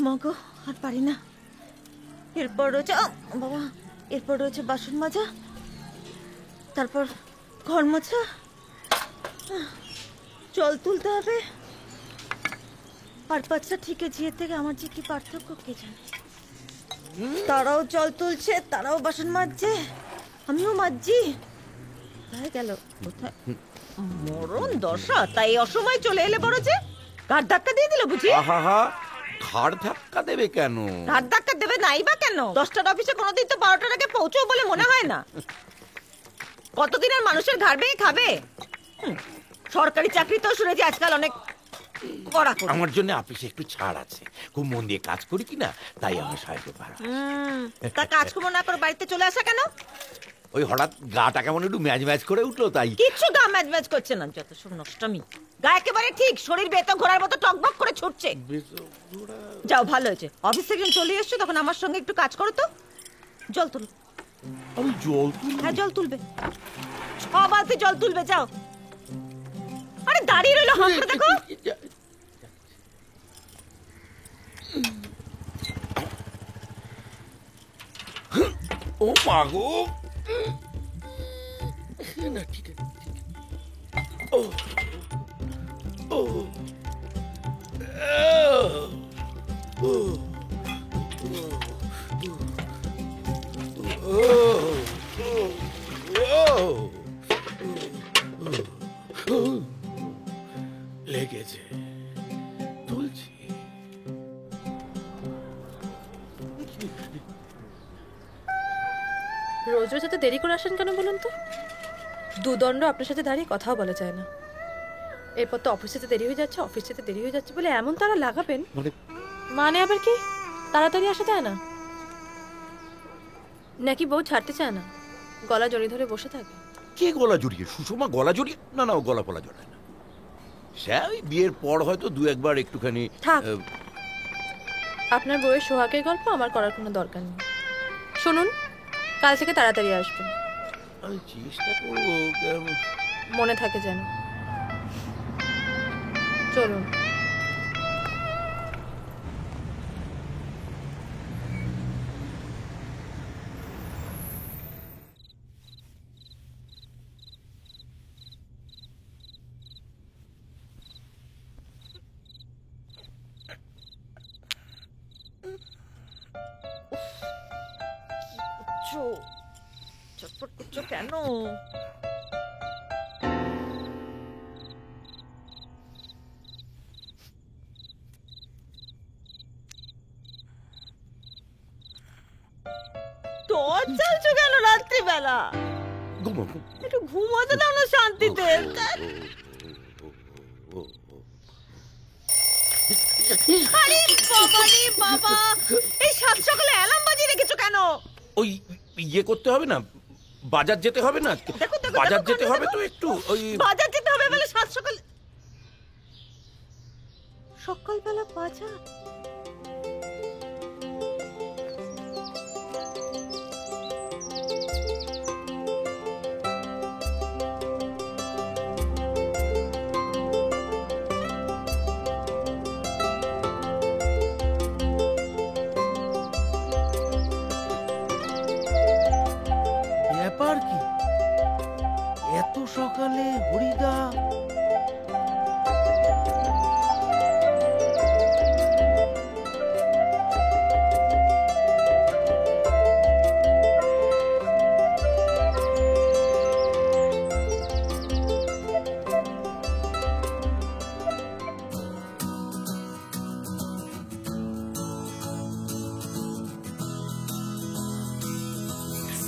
মাগো আর পারি না। এরপর রয়েছে বাবা, এরপর রয়েছে বাসন মাজা, তারপর ঘর মোছা, জল তুলতে হবে। আর পাঁচটা ঠিকে ঝিয়ে থেকে আমার যে কি পার্থক্য কে জানে। তারাও জল তুলছে, তারাও বাসন মাজছে, আমিও মাজছি। কোথায় গেল? কোথায় মরণ দশা! তাই অসময় চলে এলে বড় যে ঘাট ধাক্কা দিয়ে দিল বুঝি? আহা, ঘাড় ধাক্কা দেবে কেন? ঘাট ধাক্কা দেবে নাই বা কেন? 10টার অফিসে কোনোদিন তো 12টার আগে পৌঁছেও বলে মনে হয় না। কতদিন আর মানুষের ঘাড় ভেঙে খাবে? সরকারি চাকরিতেও শুনেছি আজকাল অনেক কড়া করে। আমার জন্য অফিসে একটু ছাড় আছে, খুব মন দিয়ে কাজ করি কিনা, তাই আমার সাহায্য করা। তা কাজকর্ম না করে বাড়িতে চলে আসা কেন? ওই হঠাৎ গাটা কেমন একটু ম্যাচ ম্যাচ করে উঠলো, তাই। কিচ্ছু গা ম্যাচ ম্যাচ করছে না, যত সব নষ্টমী। গা একেবারে ঠিক, শরীর বেত ঘোড়ার মতো টকবক করে ছুটছে। যাও, ভালো হয়েছে অফিস থেকে চলে এসছো, তখন আমার সঙ্গে একটু কাজ করো তো। জল তুলো। আমি জল তুলবো? হ্যাঁ জল তুলবে, 6 বালতি জল তুলবে, যাও। আরে দাঁড়িয়ে রইলো, হাত করে দেখো। ও মাগো, না ঠিক আছে। ও ও লেগেছে, তুলছি। রোজ রোজ এত দেরি করে আসেন কেন বলুন তো? দুদণ্ড আপনার সাথে দাঁড়িয়ে কথাও বলা যায় না। এরপর তো অফিস যেতে দেরি হয়ে যাচ্ছে, অফিস যেতে দেরি হয়ে যাচ্ছে বলে এমন তারা লাগাবেন, মানে আবার কি তাড়াতাড়ি আসা যায় না নাকি? বউ ছাড়তে চায় না, গলা জড়িয়ে ধরে বসে থাকে। কে গলা জড়িয়ে? সুষমা গলা জড়িয়ে? না না, ও গলা পলা জড়ায় না। সে ওই বিয়ের পর হয়তো 2-1 একটুখানি। থাক, আপনার বউয়ের সোহাগের গল্প আমার করার কোনো দরকার নেই। শুনুন, কাল থেকে তাড়াতাড়ি আসবেন। আমি চেষ্টা করবো, মনে থাকে যেন। চলুন। চটপট করছো কেন? টর্চ চালছো কেন রাত্রিবেলা? একটু ঘুমোতে দাও না শান্তিতে। আরে বাবা রে বাবা, এই সাত সকালে অ্যালার্ম বাজিয়ে রেখেছো কেন? ওই ইয়ে করতে হবে না, বাজার যেতে হবে না, বাজার যেতে হবে তো একটু, ওই বাজার যেতে হবে বলে সাত সকালে, সকালবেলা বাজার? ব্যাপার কি এত সকালে হরিদা?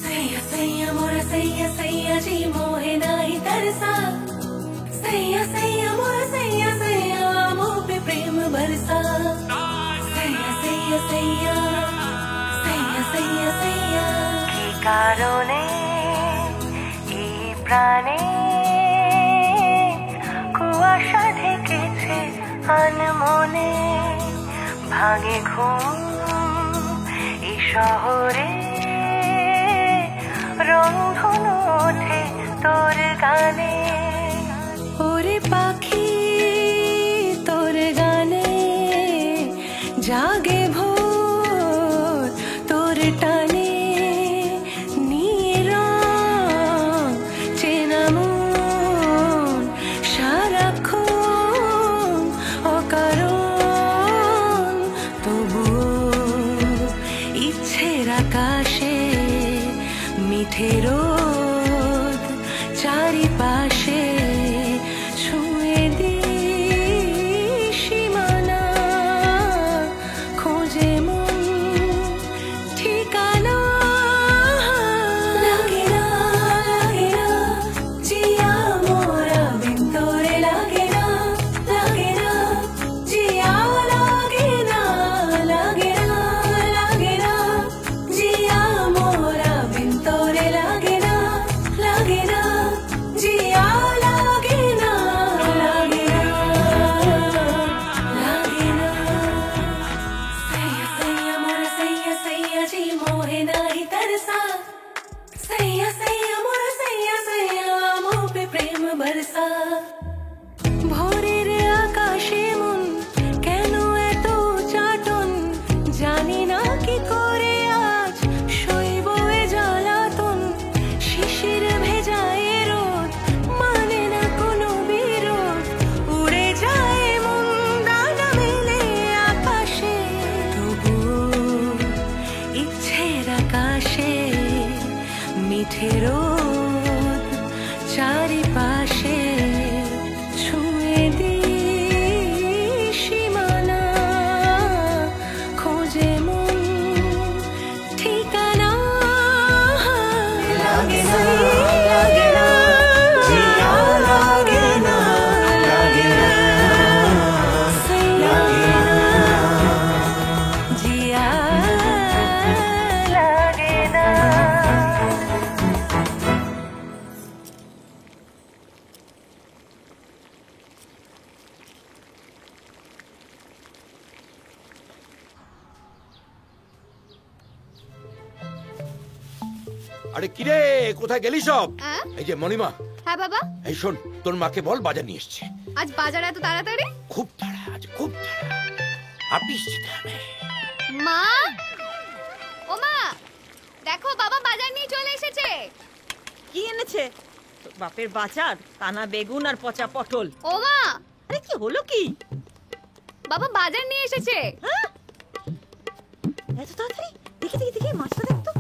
सैया सैया मोरा सैया सैया जी मोहे नाही तरसा सैया सैया मोरा सैया सैया मोह पे प्रेम बरसा सैया सैया सैया सैया सैया सैया की कारोने এই প্রাণে কুয়াশা ঢেকেছে আনমনে ভাঙে ঘুম এই শহরে রংধনু ওঠে তোর গানে ওরে পাখি তোর গানে জাগে ভোর তোর টানে নিয়ে রং চেনা মন সারাক্ষণ অকারণ তবুও ইচ্ছের আকাশে মিঠে রোদ চারিপাশে ছুঁয়ে দিই সীমানা খোঁজে মন ঠিকানা লাগে না জিয়া মোরা বিন তোরে লাগে না জিয়া লাগে না জিয়া মোরা বিন তোরে লাগে না জিয়া লাগে না सैया सैया मोरा सैया सैया जी मोहे नाही तरसा सैया सैया मोरा सैया सैया मोह पे प्रेम बरसा ভোরের আকাশে মন কেন এত চাটন জানি না কি করে আজ সইব এ জ্বালাতন শিশির ভেজায় রোদ মানে না কোনো বিরোধ উড়ে যায় মন ডানা মেলে আকাশে তবুও ইচ্ছের আকাশে মিঠে রোদ চারিপাশে ছুঁয়ে দিই সীমানা খোঁজে মন ঠিকানা লাগে না জিয়া লাগে না জিয়া লাগে না আরে কিরে, কোথায় গেলি সব? হ্যাঁ? এই যে মণিমা, হ্যাঁ বাবা, এই শোন, তোর মাকে বল বাজার নিয়ে এসছে। আজ বাজারে এত তাড়াতাড়ি? খুব তাড়া, আজ খুব তাড়া, অফিস যেতে হবে। মা, ও মা, দেখো বাবা বাজার নিয়ে চলে এসেছে। কি এনেছে? বাপের বাজার, কানা বেগুন আর পচা পটল। ও মা, আরে কি হলো কি? বাবা বাজার নিয়ে এসেছে। হ্যাঁ? এত তাড়াতাড়ি? দেখি দেখি দেখি, মাছটা দেখ তো।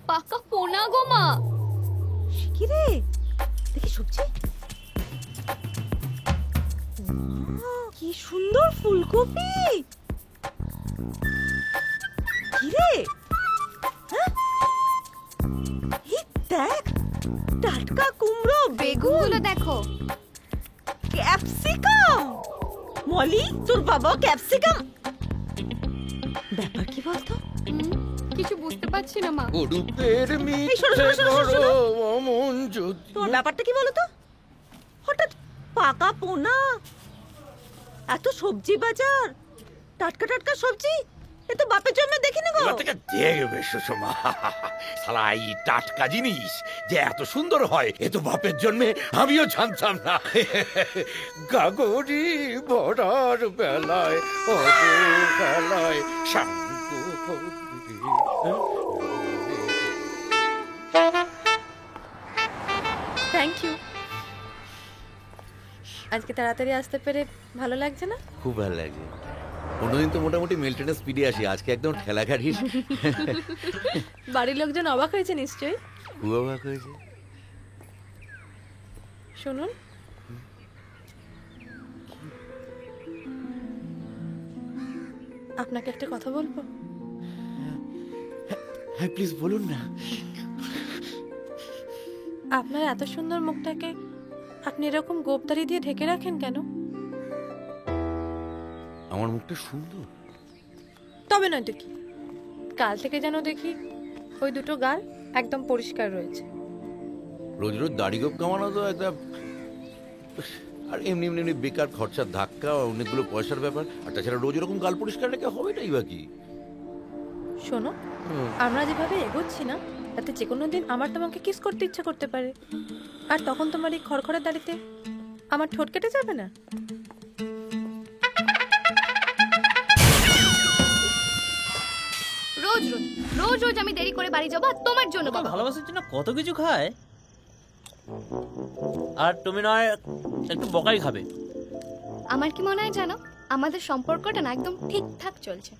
পাকা পোনা গো মা। কি রে? দেখি সবজি। কি সুন্দর ফুলকপি। কি রে? হ্যাঁ? এই দেখ, টাটকা কুমড়ো, বেগুনগুলো দেখো। ক্যাপসিকাম। মলি, তোর বাবা ক্যাপসিকাম। ব্যাপার কি বলতো? কিছু বুঝতে পারছি না মা। এই শোনো, শোনো, শোনো, শোনো, শোনো। তোর ব্যাপারটা কি বলতো? হঠাৎ পাকা পোনা, এত সবজি বাজার, টাটকা টাটকা সবজি, এ তো বাপের জন্য দেখিনি গো। এবার থেকে দেখবে সুষমা, শালা এই টাটকা জিনিস যে এত সুন্দর হয় এ তো বাপের জন্যে আমিও জানতাম না। গাগরি ভরার বেলায় অবহেলায় থ্যাংক ইউ। আজকে তাড়াতাড়ি আসতে পেরে ভালো লাগছে না? খুব ভালো লাগে। অন্যদিন তো মোটামুটি মেলটেনের স্পিডে আসি, আজকে একদম ঠেলা গাড়ির। বাড়ির লোকজন অবাক হয়েছে নিশ্চয়ই। খুব অবাক হয়েছে। শুনুন, আপনাকে একটা কথা বলবো। হ্যাঁ প্লিজ বলুন না। আপনার এত সুন্দর মুখটাকে আপনি এরকম গোপদারি দিয়ে ঢেকে রাখেন কেন? আমার মুখটা সুন্দর? তবে নয়তো কি, কাল থেকে যেন দেখি ওই দুটো গাল একদম পরিষ্কার রয়েছে। রোজ রোজ দাড়ি গোপ কামানো তো একটা, আর এমনি এমনি বেকার খরচার ধাক্কা, অনেকগুলো পয়সার ব্যাপার। আর তাছাড়া রোজ এরকম গাল পরিষ্কার রেখে হবে নাই বা কি? শোনো, আমরা যেভাবে এগোচ্ছি না, তাতে যে কোনো দিন আমার তোমাকে কিস করতে ইচ্ছা করতে পারে, আর তখন তোমার এই খড়খড়ে দাড়িতে আমার ঠোঁট কেটে যাবে না? রোজ রোজ রোজ রোজ আমি দেরি করে বাড়ি যাবো আর তোমার জন্য বাবা। ভালোবাসার জন্য কত কিছু খায়, আর তুমি নয় একটু বকাই খাবে। আমার কি মনে হয় জানো, আমাদের সম্পর্কটা না একদম ঠিকঠাক চলছে,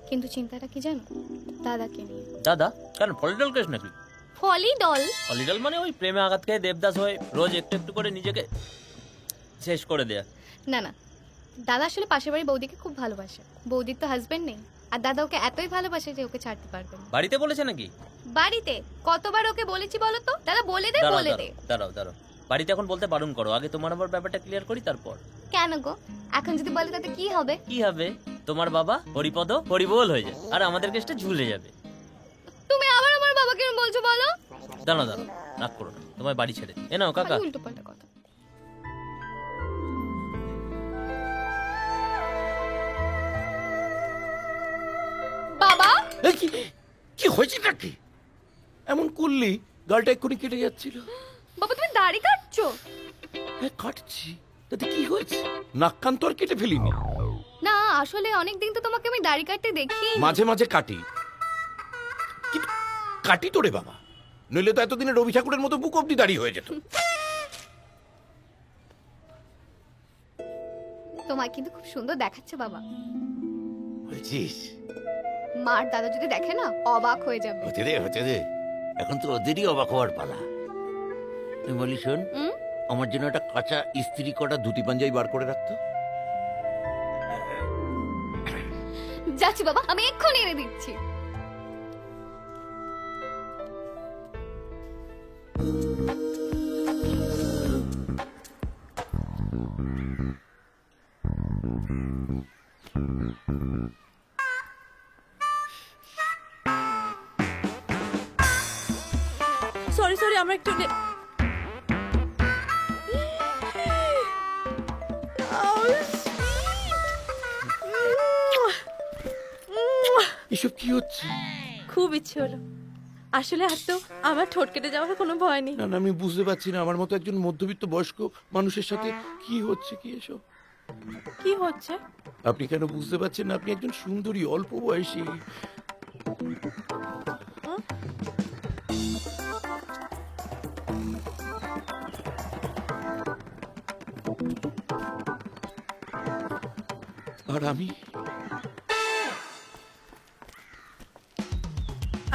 কিন্তু চিন্তাটা কি জানো, দাদাকে নিয়ে। দাদা কেন? ফলিডল কেস নাকি? ফলিডল? ফলিডল মানে ওই প্রেমে আঘাত খেয়ে দেবদাস হয়ে রোজ একটু একটু করে নিজেকে শেষ করে দেয়া। না না, দাদা আসলে পাশের বাড়ি বৌদিকে খুব ভালোবাসে। বৌদির তো হাজবেন্ড নেই, আর দাদা ওকে এতই ভালোবাসে যে ওকে ছাড়তে পারবে না। বাড়িতে বলেছে নাকি? বাড়িতে কতবার ওকে বলেছি বলো তো? দাদা বলে দে, বলে দে। দাঁড়াও দাঁড়াও, বাড়িতে এখন বলতে বারণ করো, আগে তোমার আবার ব্যাপারটা ক্লিয়ার করি তারপর। কেন গো? এখন যদি বলে তাতে কি হবে? কি হবে? তোমার বাবা হরিপদ হরিবোল হয়ে যায়, আর আমাদের কেসটা ঝুলে যাবে। তুমি আবার আমার বাবাকে বলছো বলো? দাঁড়াও দাঁড়াও, রাগ করো না, তোমার বাড়ি ছেড়ে এ নাও কাকা। উল্টো পাল্টা কথা। বাবা কি হয়েছে নাকি? এমন করলি গালটা এক্ষুনি কেটে যাচ্ছিল। বাবা তুমি দাড়ি কাটছো? হ্যাঁ কাটছি, তাতে কি হয়েছে? নাক কান তো আর কেটে ফেলিনি। না আসলে অনেকদিন তো তোমাকে আমি দাড়ি কাটতে দেখি। মাঝে মাঝে কাটি, কিন্তু কাটি তো রে বাবা, নইলে তো এতদিনে রবি ঠাকুরের মতো বুক অব্দি দাড়ি হয়ে যেত। তোমায় কিন্তু খুব সুন্দর দেখাচ্ছে বাবা। বলছিস? মার দাদা যদি দেখে না অবাক হয়ে যাবে। হতে দে, এখন তো ওদেরই অবাক হওয়ার পালা। তুই বলি শোন, আমার জন্য একটা কাঁচা ইস্ত্রি করা ধুতি পাঞ্জাবি বার করে রাখতো। যাচ্ছি বাবা, আমি এক্ষুনি এনে দিচ্ছি। সরি সরি, আমরা একটু এসব কি হচ্ছে? খুব ইচ্ছে হলো আসলে, আর তো আমার ঠোঁট কেটে যাওয়ার কোনো ভয় নেই। না না, আমি বুঝতে পারছি না আমার মতো একজন মধ্যবিত্ত বয়স্ক মানুষের সাথে কি হচ্ছে, কি এসব কি হচ্ছে? আপনি কেন বুঝতে পারছেন না? আপনি একজন সুন্দরী, অল্প বয়সী।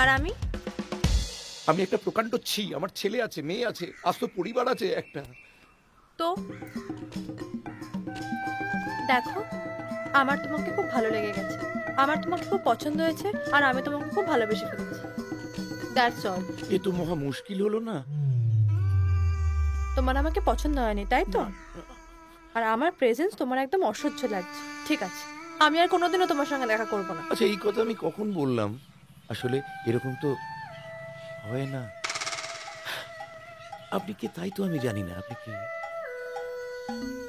আর আমি আমি একটা প্রকাণ্ড ছি। আমার ছেলে আছে, মেয়ে আছে, আজ তো পরিবার আছে একটা। তো দেখো, আমার তোমাকে খুব ভালো লেগে গেছে। আমার তোমাকে খুব পছন্দ হয়েছে আর আমি তোমাকে খুব ভালোবেসে ফেলেছি। That's all. এ তো মহা মুশকিল হলো না? তোমার আমাকে পছন্দ হয়নি তাই তো? আর আমার প্রেজেন্স তোমার একদম অসহ্য লাগছে। ঠিক আছে, আমি আর কোনোদিনও তোমার সঙ্গে দেখা করব না। আচ্ছা, এই কথা আমি কখন বললাম? আসলে এরকম তো হয় না। আপনি কে তাই তো আমি জানি না। আপনি কি?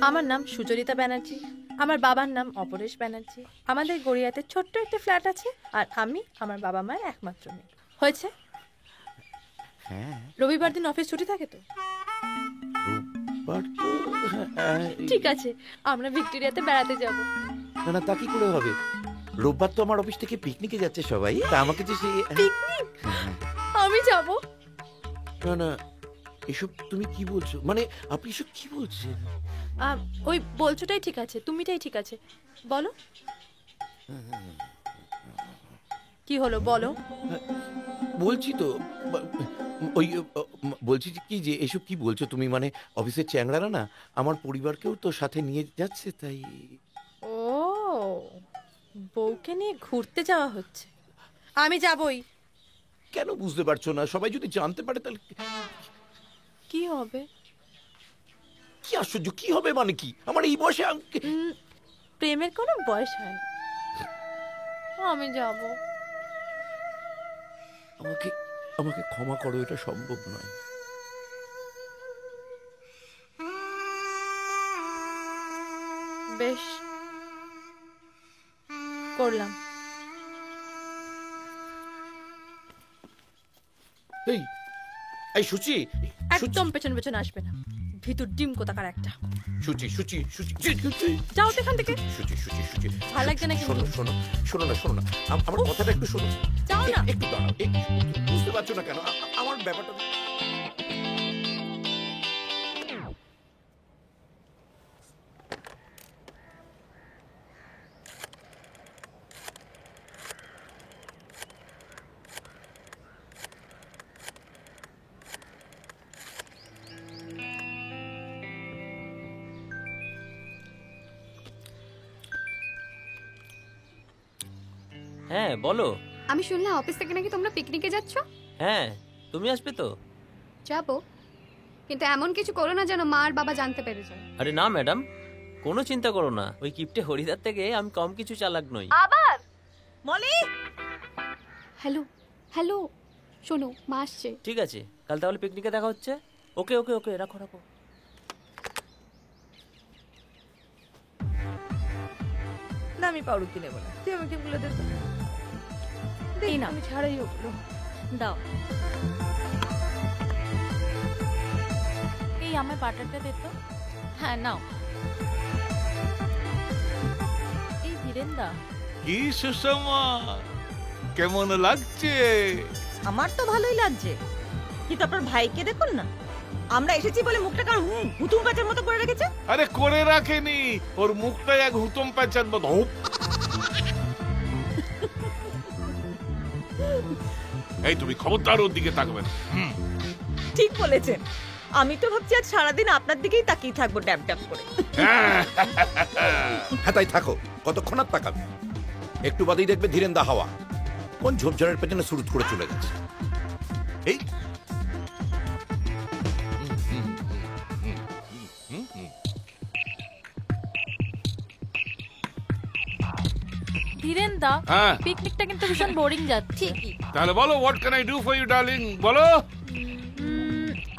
আমার নাম সুচরিতা ব্যানার্জি, আমার বাবার নাম অপরেশ ব্যানার্জি। আমাদের গড়িয়াতে ছোট্ট একটা ফ্ল্যাট আছে আর আমি আমার বাবা মায়ের একমাত্র মেয়ে। হয়েছে? হ্যাঁ। রবিবার দিন অফিস ছুটি থাকে তো? ঠিক আছে, আমরা ভিক্টোরিয়াতে বেড়াতে যাব। না না, তা কি করে হবে? রোববার তো আমার অফিস থেকে পিকনিকে যাচ্ছে সবাই, তা আমাকে যে সেই পিকনিক? আমি যাব? না না, এসব তুমি কি বলছো? মানে আপনি এসব কি বলছেন? ওই বলছোটাই ঠিক আছে, তুমিটাই ঠিক আছে। বলো কি হলো, বলো। বলছি তো, ওই বলছি কি যে এসব কি বলছো তুমি? মানে অফিসের চ্যাংড়ারা না আমার পরিবারকেও তো সাথে নিয়ে যাচ্ছে, তাই। ও, বউকে নিয়ে ঘুরতে যাওয়া হচ্ছে। আমি যাবই। কেন বুঝতে পারছো না? সবাই যদি জানতে পারে তাহলে কি হবে? কি আশ্চর্য! কি হবে মানে কি? আমার এই বয়সে প্রেমের কোনো বয়স হয় না। আমি যাব। আমাকে আমাকে ক্ষমা করো, এটা সম্ভব নয়। বেশ, করলাম। এই এই সুচি, একদম পেছন পেছন আসবে না, ভিতর ডিম কোথাকার একটা। সুচি সুচি সুচি, যাও তো এখান থেকে। সুচি সুচি সুচি, ভালো লাগছে না? শোনো শোনো শোনো না, শোনো না, আমার কথাটা একটু শোনো। যাও না। একটু দাঁড়াও, বুঝতে পারছো না কেন আমার ব্যাপারটা? হ্যাঁ বলো। আমি শুনলাম অফিস থেকে নাকি তোমরা পিকনিকে যাচ্ছ। হ্যাঁ, তুমি আসবে তো? যাবো, কিন্তু এমন কিছু করো না যেন মা আর বাবা জানতে পেরে যায়। আরে না ম্যাডাম, কোনো চিন্তা করো না। ওই কিপটে হরিদার থেকে আমি কম কিছু চালাক নই। আবার মলি, হ্যালো হ্যালো, শোনো মা আসছে। ঠিক আছে, কাল তাহলে পিকনিকে দেখা হচ্ছে। ওকে ওকে ওকে, রাখো রাখো। না, আমি পাউরুটি নেবো না, তুই আমাকে এগুলো দে। এই না, আমি ছাড়াই ওগুলো দাও। এই আমার বাটারটা দে তো। হ্যাঁ নাও। এই ধীরেন্দা, কি সুষমা, কেমন লাগছে? আমার তো ভালোই লাগছে, কিন্তু আপনার ভাইকে দেখুন না, আমরা এসেছি বলে মুখটা কার হুতুম প্যাঁচার মতো করে রেখেছে। আরে করে রাখেনি, ওর মুখটাই এক হুতম প্যাঁচার মতো। এই তুমি খবরদার ওর দিকে তাকাবে না। ঠিক বলেছেন, আমি তো ভাবছি আজ সারাদিন আপনার দিকেই তাকিয়ে থাকবো ড্যাব ড্যাব করে। হ্যাঁ তাই থাকো, কতক্ষণ আর তাকাবে? একটু বাদেই দেখবে ধীরেন্দা হাওয়া কোন ঝোপঝাড়ের পেছনে সুরুত করে চলে গেছে। এই ধীরেন্দা, হ্যাঁ। পিকনিকটা কিন্তু ভীষণ বোরিং যাচ্ছে। তাহলে বলো, what can I do for you darling? বলো।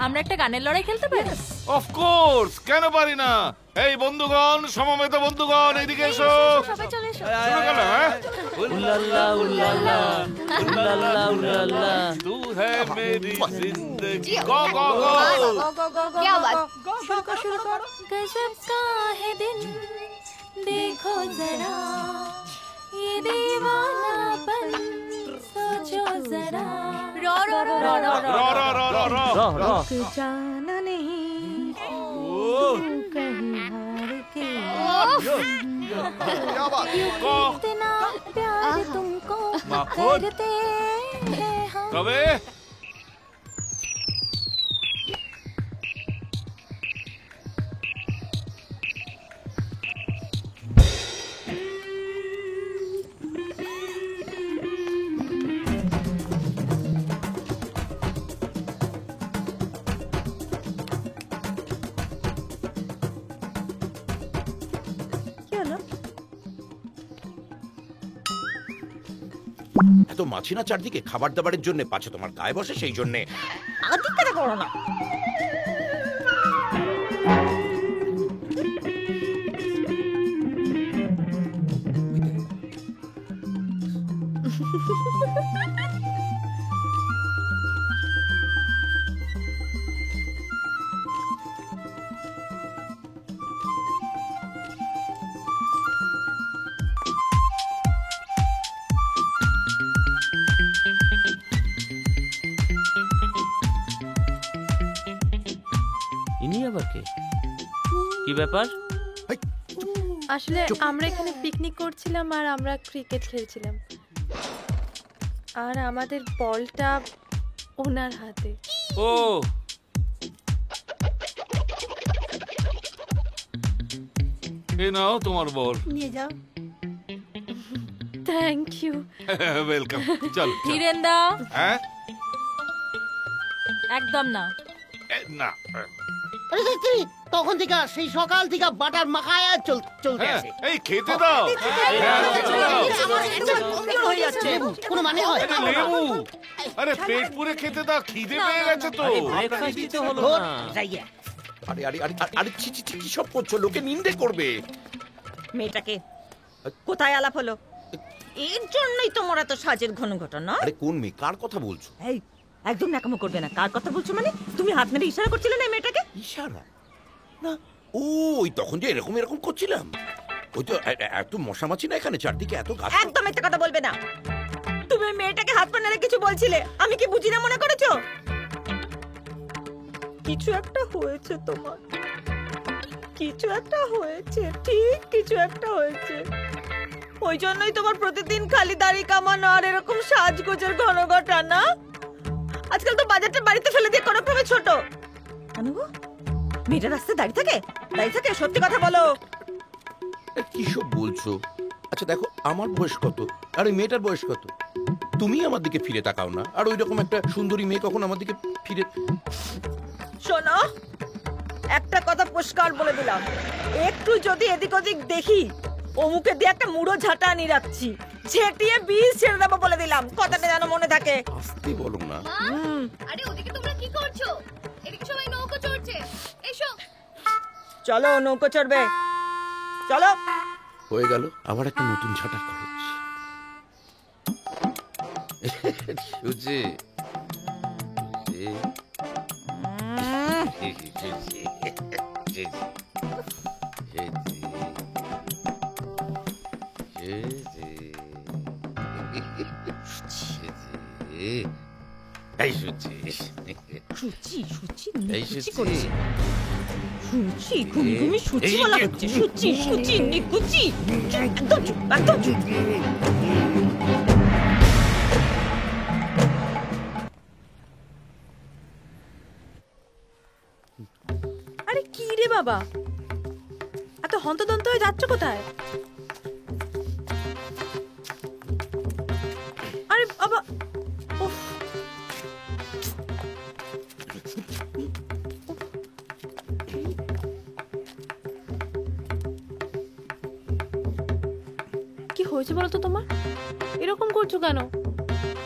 আমরা একটা গানের লড়াই খেলতে পারি? অফ কোর্স, কেন পারি না? এই বন্ধুগণ, সমবেত বন্ধুগণ, এদিকে এসো। সবাই চলে এসো। শুরু করো। হ্যাঁ, উল্লাল্লা উল্লাল্লা উল্লাল্লা উল্লাল্লা, তু হ্যায় মেরি জিंदगी। গো গো গো। क्या बात? শুরু কর, শুরু কর। गजब का है दिन देखो जरा ये दीवानापन सोचो जरा रो रो रो रो रो रो रो रो रो रो रो। जाना नहीं कहीं हार के क्या बात? इतना प्यार तुमको माखून। करते हैं हम कबे এত মাছি না চারদিকে, খাবার দাবারের জন্য পাছে তোমার গায়ে বসে, সেই জন্যে। আদিত্যটা করো না। ইনি আবার কে? কি ব্যাপার? আসলে আমরা এখানে পিকনিক করছিলাম আর আমরা ক্রিকেট খেলছিলাম, আর আমাদের বলটা ওনার হাতে। ও এ নাও তোমার বল। নিয়ে যাও। Thank you. ওয়েলকাম। চল ধীরেন্দা। হ্যাঁ একদম না। না আরে দেখছি তখন থেকে সেই সকাল থেকে বাটার মাখায় চলতে আছে। এই খেতে দাও। হয়ে যাচ্ছে কোনো মানে হয়? আরে লেবু, আরে পেট পুরে খেতে দাও, খিদে পেয়ে গেছে তো। ব্রেকফাস্ট তো হলো না। আরে আরে আরে আরে ছি ছি ছি, কি সব করছো? লোকে নিন্দে করবে। মেয়েটাকে কোথায় আলাপ হলো? এর জন্যই তোমার এত সাজের ঘন ঘটনা। আরে কোন মেয়ে, কার কথা বলছো? এই একদম নাকামো করবে না। কার কথা বলছো মানে? তুমি হাত মেরে ইশারা করছিলে না এই মেয়েটাকে? ইশারা না, ওই তখন যে এরকম এরকম করছিলাম, ওই তো এত মশামাছি না এখানে, চারদিকে এত গাছ। একদম একটা কথা বলবে না। তুমি ওই মেয়েটাকে হাত পা নেড়ে কিছু বলছিলে, আমি কি বুঝি না মনে করেছো? কিছু একটা হয়েছে তোমার, কিছু একটা হয়েছে, ঠিক কিছু একটা হয়েছে। ওই জন্যই তোমার প্রতিদিন খালি দাড়ি কামানো আর এরকম সাজগোজের ঘন ঘটানা। আজকাল তো বাজারটা বাড়িতে ফেলে দিয়ে কোনো ক্রমে ছোট। অনুগো, মেয়েটা রাস্তায় দাঁড়িয়ে থাকে? দাঁড়িয়ে থাকে? সত্যি কথা বলো। কি সব বলছো? আচ্ছা দেখো, আমার বয়স কত আর এই মেয়েটার বয়স কত? তুমি আমার দিকে ফিরে তাকাও না, আর ওই রকম একটা সুন্দরী মেয়ে কখন আমার দিকে ফিরে। শোনো, একটা কথা পরিষ্কার বলে দিলাম, একটু যদি এদিক ওদিক দেখি অমুকে দিয়ে একটা মুড়ো ঝাঁটা আনি রাখছি, ঝেঁটিয়ে বীজ ছেড়ে দেবো বলে দিলাম। কথাটা যেন মনে থাকে। আস্তে বলো না। আরে ওদিকে তোমরা কি করছো? এদিকে সবাই নৌকো চড়ছে, এসো। চলো নৌকো চড়বে, চলো। হয়ে গেল আবার একটা নতুন ঝাঁটা খরচ। সুজি এই সুজি সুচি সুচি এই নিকুচি সুচি করছে। সুচি ঘুমি ঘুমি সুচি বলা হচ্ছে। সুচি সুচি নিকুচি। একদম চুপ, একদম চুপ। আরে কি রে বাবা, এত হন্তদন্ত হয়ে যাচ্ছ কোথায়? আরে বাবা, উফ। কি হয়েছে বলো তো তোমার? এরকম করছো কেন?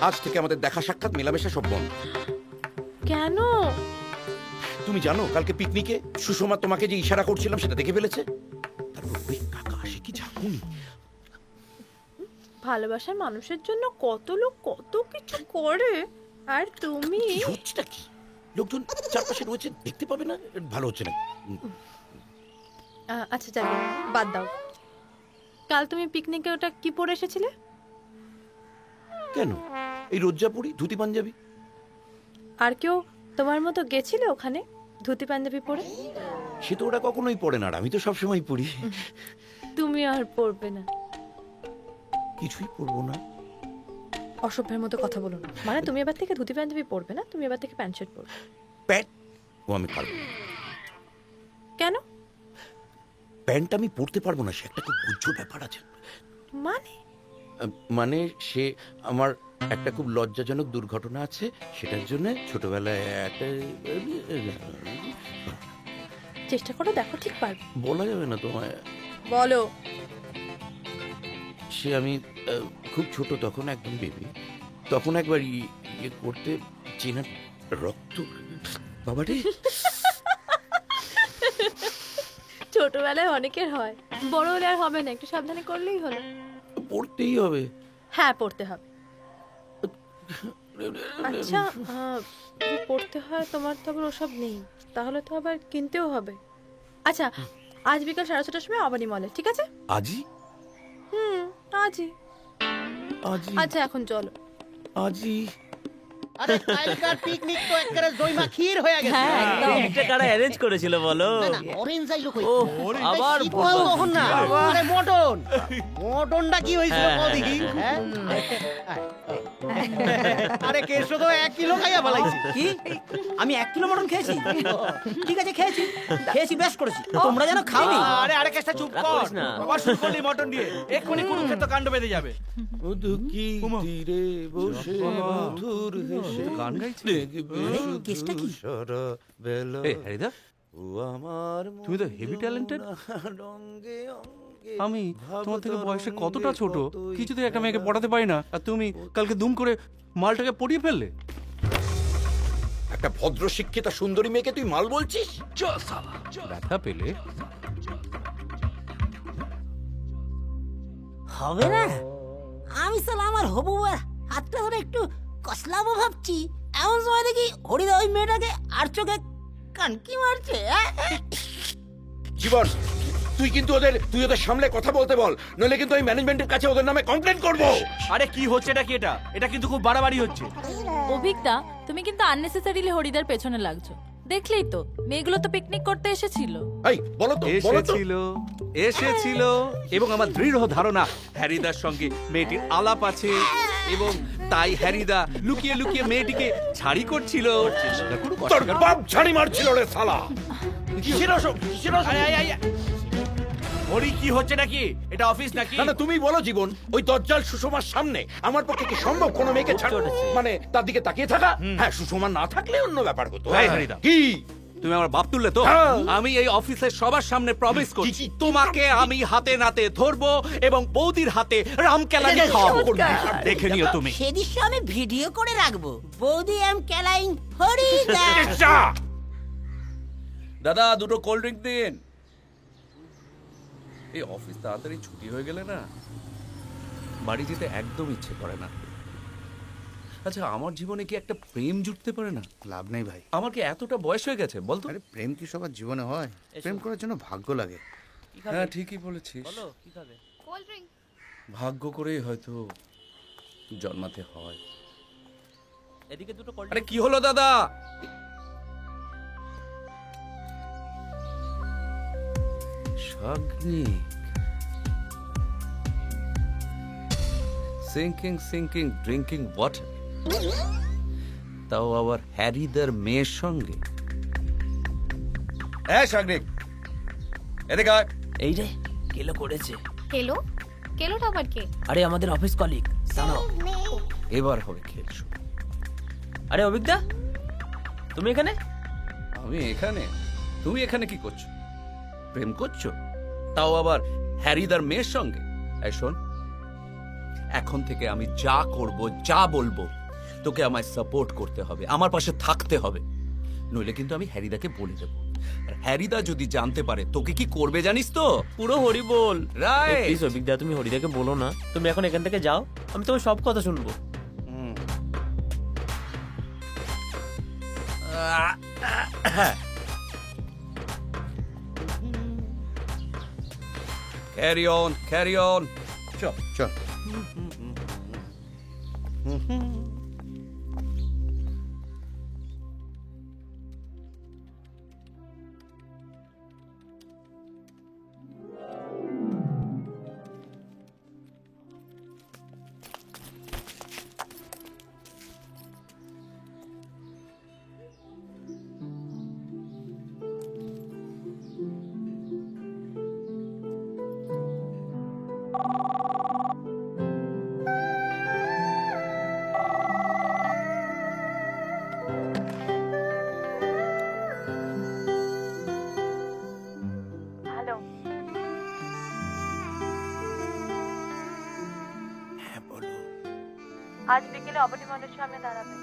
আজ থেকে আমাদের দেখা সাক্ষাৎ মেলামেশা সব বন্ধ। কেন? তুমি জানো কালকে পিকনিকে সুষমা তোমাকে যে ইশারা করছিলাম সেটা দেখে ফেলেছে। তারপর ওই কাকা আসে, কি ঝাঁকুনি। ভালোবাসার মানুষের জন্য কত লোক কত কিছু করে, আর তুমি। কি হচ্ছেটা কি? লোকজন চারপাশে রয়েছে, দেখতে পাবে না? ভালো হচ্ছে না। আচ্ছা যাবে, বাদ দাও। কাল তুমি পিকনিকে ওটা কি পরে এসেছিলে? কেন এই রোজ্জাপুরি ধুতি পাঞ্জাবি? আর কেউ তোমার মতো গেছিল ওখানে ধুতি পাঞ্জাবি পরে? সে তো ওরা কখনোই পড়ে না, আর আমি তো সবসময় পড়ি। তুমি আর পরবে না? কিছুই পরবো না। অসভ্যের মতো কথা বলো না। মানে তুমি এবার থেকে ধুতি পাঞ্জাবি পরবে না, তুমি এবার থেকে প্যান্ট শার্ট পরবে। প্যান্ট ও আমি পারবো না। কেন? প্যান্ট আমি পরতে পারবো না, সে একটা খুব গুজ্জ ব্যাপার আছে। মানে? মানে সে আমার একটা খুব লজ্জাজনক দুর্ঘটনা আছে, সেটার জন্য ছোটবেলায় একটা। চেষ্টা করো, দেখো ঠিক পারবে। বলা যাবে না তোমায়। বলো। সে আমি খুব ছোট তখন, একদম বেবি, তখন একবার ইয়ে করতে চেনা রক্ত বাবারে। ছোটবেলায় অনেকের হয়, বড় হলে আর হবে না, একটু সাবধানে করলেই হলো। পড়তেই হবে। হ্যাঁ পড়তে হবে। আচ্ছা যদি পড়তে হয়, তোমার তো আবার ওসব নেই, তাহলে তো আবার কিনতেও হবে। আচ্ছা আজ বিকাল 6:30টার সময় আবানি মলে, ঠিক আছে? আজই? আজই। আচ্ছা এখন চলো। আজই? আরে কালকার পিকনিক তো একবারে দই মাখির হয়ে গেছে। একটা কারা অ্যারেঞ্জ করেছিল বলো? অরেঞ্জ আইলো কই? আবার তখন না। আরে মটনটা কি হইছিল কও দেখি? হ্যাঁ আরে কেশো তো 1 কিলো খাইয়া ফেলাইছি। কি আমি 1 কিলো মটন খেয়েছি? ঠিক আছে খেয়েছি বেশ করেছি। তোমরা জানো খাওনি। আরে কেসটা চুপ কর। আবার শুরু করলি মটন দিয়ে। এক্ষুনি কুরুক্ষেত্র কাণ্ড বেঁধে যাবে। মধুকি তীরে বসে মধুর হেসে গান গাইছে। কেসটা কি? এই হরিদা, ও আমার তুমি তো হেভি ট্যালেন্টেড। রঙে অঙ্গে আমি তোমার থেকে বয়সে কতটা ছোট, কিছুতেই একটা মেয়েকে পড়াতে পারি না, আর তুমি কালকে দুম করে মালটাকে পড়িয়ে ফেললে। একটা ভদ্র শিক্ষিতা সুন্দরী মেয়েকে তুই মাল বলছিস? ব্যথা পেলে হবে না। আমি সালা আমার হবু হাতটা ধরে একটু কসলাবো ভাবছি, এমন সময় দেখি হরিদা ওই মেয়েটাকে আর চোখে কানকি মারছে। জীবন, তুই ওদের সামনে কথা বলতে বল, নইলে কিন্তু আমি ম্যানেজমেন্টের কাছে ওদের নামে কমপ্লেন করব। আরে কি হচ্ছে এটা? কি এটা কিন্তু খুব বাড়াবাড়ি হচ্ছে। অভিকদা তুমি কিন্তু আননেসেসারিলি হরিদার পেছনে লাগছো। দেখলেই তো মেয়েগুলো তো পিকনিক করতে এসেছিল। এই বলো তো। এসেছিল এবং আমার দৃঢ় ধারণা হ্যারিদার সঙ্গে মেয়েটির আলাপ আছে, এবং তাই হ্যারিদা লুকিয়ে লুকিয়ে মেয়েটিকে ছাড়ি করছিল। তোর বাপ ছাড়ি মারছিল রে শালা। হরি কি হচ্ছে নাকি? এটা অফিস নাকি? না তুমি বলো জীবন, ওই দজ্জাল সুষমার সামনে আমার পক্ষে কি সম্ভব কোনো মেয়েকে মানে তার দিকে তাকিয়ে থাকা? হ্যাঁ, সুষমা না থাকলে অন্য ব্যাপার হতো। কি তুমি আমার বাপ তুললে তো? আমি এই অফিসের সবার সামনে প্রমিস করছি, তোমাকে আমি হাতে নাতে ধরবো এবং বৌদির হাতে রামকেলানি খাওয়াবো। দেখে নিও তুমি। সে দৃশ্য আমি ভিডিও করে রাখবো। বৌদি এম কেলাইং হরিদা। দাদা 2 কোল্ড ড্রিঙ্ক দিন। এই অফিস তাড়াতাড়ি ছুটি হয়ে গেলে না বাড়ি যেতে একদম ইচ্ছে করে না। আচ্ছা আমার জীবনে কি একটা প্রেম জুটতে পারে না? লাভ নেই ভাই। আমার কি এতটা বয়স হয়ে গেছে বলতো? আরে প্রেম কি সবার জীবনে হয়? প্রেম করার জন্য ভাগ্য লাগে। হ্যাঁ ঠিকই বলেছিস। বলো কি খাবে? Cold drink. ভাগ্য করেই হয়তো জন্মাতে হয়। এদিকে 2 কোল্ড। আরে কি হলো দাদা? সাগ্নিক সিঙ্কিং ড্রিঙ্কিং ওয়াটার, তাও আবার হ্যারিদার মেয়ের সঙ্গে। হ্যাঁ সাগ্নিক এদিকে আয়। এই রে কেলো করেছে। কেলোটা আবার কে? আরে আমাদের অফিস কলিগ জানো। এবার হবে খেল শুরু। আরে অভিকদা তুমি এখানে? আমি এখানে? তুমি এখানে কি করছো? প্রেম করছো, তাও আবার হ্যারিদার মেয়ের সঙ্গে? এই শোন, এখন থেকে আমি যা করব যা বলবো তোকে আমায় সাপোর্ট করতে হবে, আমার পাশে থাকতে হবে, নইলে কিন্তু আমি হ্যারিদাকে বলে দেবো। আর হ্যারিদা যদি জানতে পারে তোকে কি করবে জানিস তো? পুরো হরি বল। রাইট। প্লিজ অভিকদা তুমি হরিদাকে বলো না, তুমি এখন এখান থেকে যাও, আমি তোমার সব কথা শুনবো। Carry on. চল। আজ বিকেলে অবনিমণ্ডের সামনে দাঁড়াবে,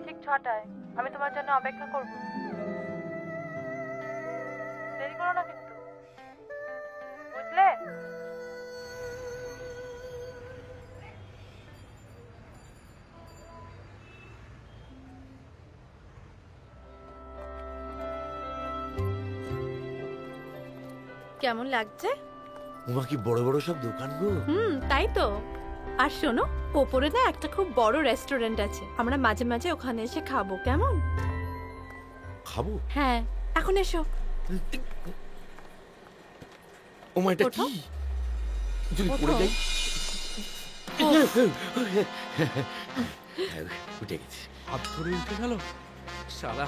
ঠিক 6টায়। আমি তোমার জন্য অপেক্ষা করব, দেরি করো না কিন্তু, বুঝলে? কেমন লাগছে? উমা কি বড় বড় সব দোকান গো। তাই তো। আর শোনো, ওপরে না একটা খুব বড় রেস্টুরেন্ট আছে, আমরা মাঝে মাঝে ওখানে এসে খাবো, কেমন? খাবো? হ্যাঁ, এখন এসো। ওমা এটা কি? যদি পড়ে যাই? উঠে গেছে। হাত ধরে উঠে গেল শালা,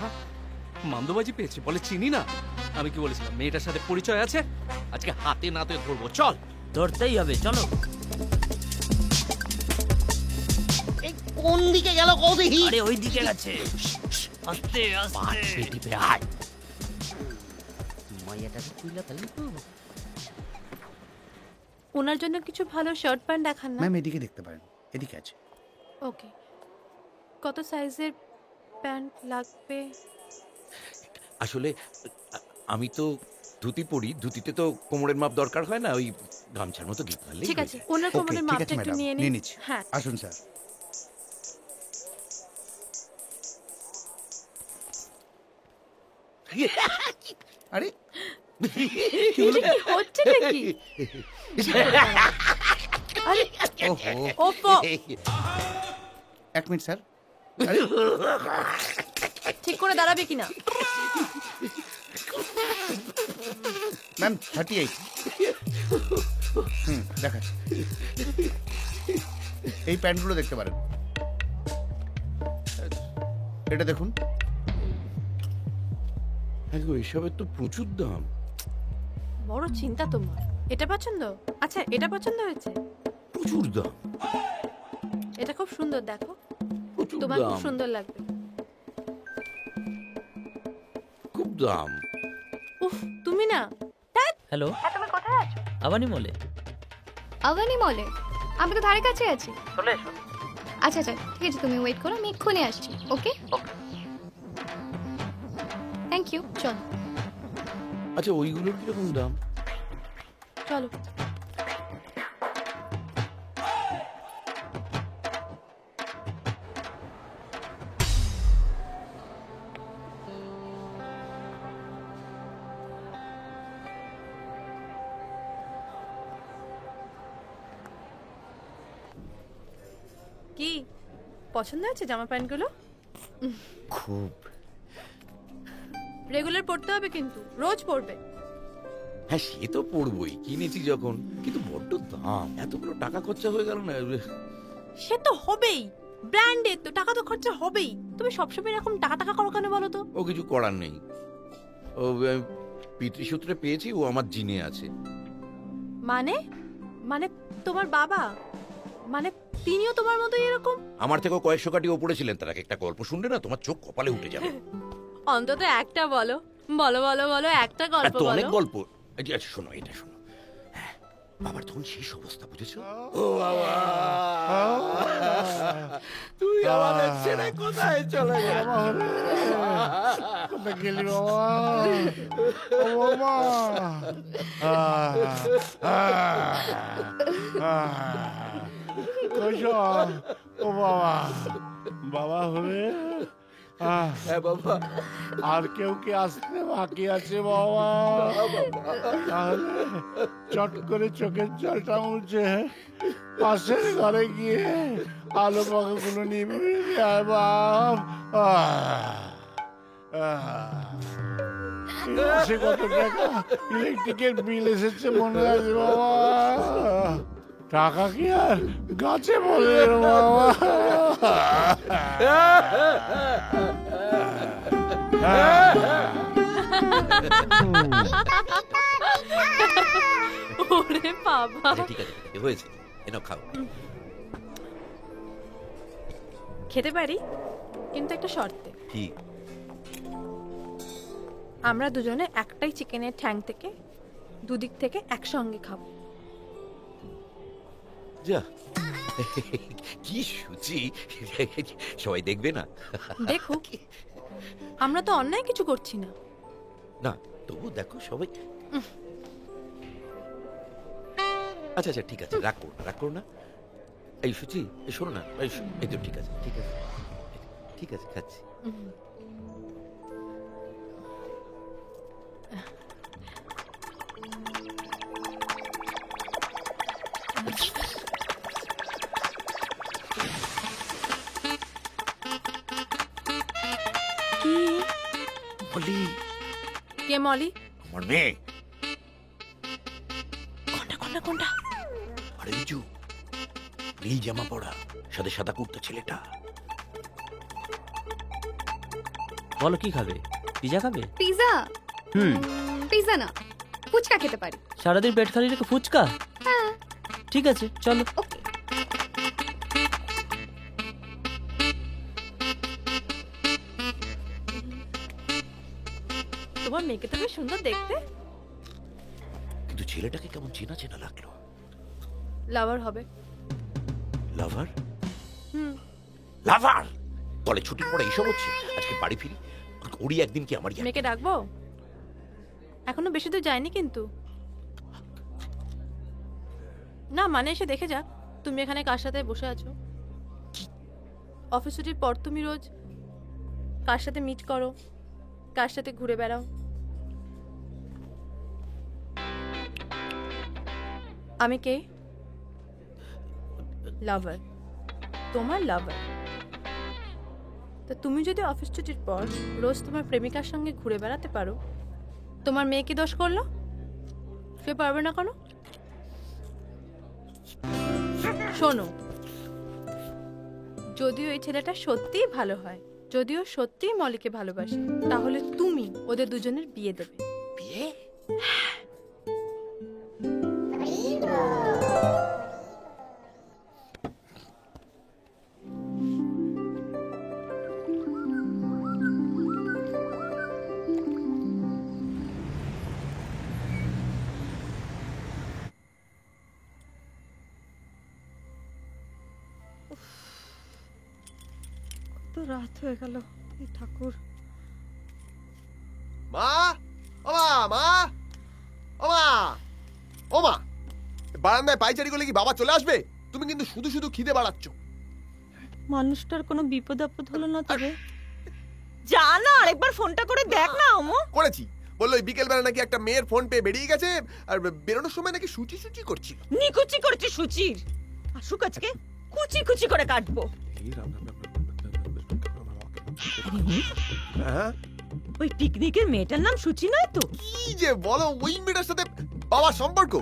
মান্দবাজি পেয়েছে বলে চিনি না। আমি কি বলেছিলাম মেয়েটার সাথে পরিচয় আছে? আজকে হাতে নাতে ধরবো, চল। ধরতেই হবে, চলো। এই কোন দিকে গেল কৌদিহি? আরে ওই দিকে গেছে। আস্তে আস্তে টিপে আয়। মাইয়াটাকে তুইলা ফেললি তো। ওনার জন্য কিছু ভালো শার্ট প্যান্ট দেখান না। ম্যাম এদিকে দেখতে পারেন, এদিকে আছে। ওকে, কত সাইজের প্যান্ট লাগবে? আসলে আমি তো ধুতি পরি, ধুতিতে তো কোমরের মাপ দরকার হয় না, ওই গামছার মতো গিট মারলেই। ঠিক আছে, ওনার কোমরের মাপটা একটু নিয়ে নিন। হ্যাঁ, আসুন স্যার। আরে কি হচ্ছেটা কি? আরে ওপো, 1 মিনিট স্যার। ঠিক করে দাঁড়াবে কিনা? ম্যাম 38। দেখা, এই প্যান্টগুলো দেখতে পারেন। এটা দেখুন। এসবের তো প্রচুর দাম। বড় চিন্তা তোমার। এটা পছন্দ? আচ্ছা, এটা পছন্দ হয়েছে? প্রচুর দাম। এটা খুব সুন্দর, দেখো, তোমার খুব সুন্দর লাগবে। খুব দাম। উফ, তুমি না। হ্যালো, তুমি কোথায় আছো? আবানি মলে। আবানি মলে? আমি তো ধারে কাছে আছি। চলে এসো। আচ্ছা আচ্ছা, ঠিক আছে, তুমি ওয়েট করো, আমি এক্ষুনি আসছি। ওকে, থ্যাংক ইউ। চল। আচ্ছা, ওইগুলোর কিরকম দাম? চলো। কি পছন্দ হয়েছে জামা প্যান্টগুলো? খুব। রেগুলার পরতে হবে কিন্তু, রোজ পরবে। হ্যাঁ, সে তো পড়বই, কিনেছি যখন। কিন্তু বড্ড দাম, এতগুলো টাকা খরচা হয়ে গেল না। সে তো হবেই, ব্র্যান্ডের তো টাকা তো খরচা হবেই। তুমি সবসময় এরকম টাকা টাকা করো কেন বলো তো? ও কিছু করার নেই, ও পিতৃসূত্রে পেয়েছি, ও আমার জিনে আছে। মানে মানে তোমার বাবা, মানে তিনিও তোমার মতো এরকম? আমার থেকেও কয়েকশো কাটি ওপরে ছিলেন। তার একটা গল্প শুনলে না তোমার চোখ কপালে উঠে যাবে। অন্তত একটা বলো, বলো বলো বলো, একটা গল্প তো বলো। অনেক গল্প। আচ্ছা শোনো, এটা শোনো। হ্যাঁ, বাবার তখন শেষ অবস্থা, বুঝেছো? ও বাবা, তুই আমাদের ছেড়ে কোথায় চলে গেলি? কোথায় গেলি বাবা? ও বাবা, ও বাবা, বাবা হলে বাবা, আর কেউ কি আসতে বাকি আছে বাবা? তাহলে চট করে চোখের জলটা মুছে পাশের ঘরে গিয়ে আলো পাখাগুলো নিভিয়ে দেয় বাপ। সে কত টাকা ইলেকট্রিকের বিল এসেছে মনে আছে বাবা? টাকা কি আর গাছে বলে বাবা? ওরে বাবা, ঠিক আছে, হয়েছে, এনো খাও। খেতে পারি, কিন্তু একটা শর্তে। কি? আমরা দুজনে একটাই চিকেনের ঠ্যাং থেকে দুদিক থেকে একসঙ্গে খাবো। যা কি সুচি, সবাই দেখবে না? দেখো, আমরা তো অন্যায় কিছু করছি না। না তবু দেখো সবাই। আচ্ছা আচ্ছা ঠিক আছে, রাগ করো না। এই সুচি, শোনো না, এই তো ঠিক আছে ঠিক আছে খাচ্ছি। কি মলি? কে মলি? আমার মেয়ে। কোনটা? আরে বিজু, নীল জামা পরা, সাদা সাদা কুর্তা ছেলেটা। বলো কি খাবে? পিজা খাবে? পিজা? পিজা না, ফুচকা খেতে পারি। সারাদিন পেট খালি রেখে ফুচকা? হ্যাঁ ঠিক আছে চলো। তোমার মেয়েকে তো বেশ সুন্দর দেখতে। কিন্তু ছেলেটাকে কেমন চেনা চেনা লাগলো। লাভার হবে। লাভার? লাভার? কলেজ ছুটির পরে এইসব হচ্ছে? আজকে বাড়ি ফিরি, ওরই একদিন কি আমারই। মেয়েকে ডাকবো? এখনো বেশি দূর যায়নি কিন্তু। না মানে এসে দেখে যা তুমি এখানে কার সাথে বসে আছো। অফিস ছুটির পর তুমি রোজ কার সাথে মিট করো, কার সাথে ঘুরে বেড়াও। আমি কে? লাভার, তোমার লাভার। তো তুমি যদি অফিস ছুটির পর রোজ তোমার প্রেমিকার সঙ্গে ঘুরে বেড়াতে পারো, তোমার মেয়ে কি দোষ করলো? সে পারবে না কেন? শোনো, যদিও এই ছেলেটা সত্যিই ভালো হয়, যদিও সত্যিই মলিকে ভালোবাসে, তাহলে তুমি ওদের দুজনের বিয়ে দেবে। বিয়ে? তো রাত হয়ে গেল। এই ঠাকুর। মা, ও মা, মা, ও মা, ও মা, বারান্দায় পায়চারি করলে কি বাবা চলে আসবে? তুমি কিন্তু শুধু শুধু খিদে বাড়াচ্ছ। মানুষটার কোনো বিপদ আপদ হলো না তবে? যা না আরেকবার ফোনটা করে দেখ না অমু। করেছি, বললো বিকেল বেলা নাকি একটা মেয়ের ফোন পেয়ে বেরিয়ে গেছে, আর বেরোনোর সময় নাকি সুচি সুচি করছিল। নিকুচি করছে সুচির। আসুক আজকে কুচি কুচি করে কাটবো। ওই পিকনিকের মেয়েটার নাম সুচি নয় তো? কি যে বলো, ওই মেয়েটার সাথে বাবার সম্পর্ক?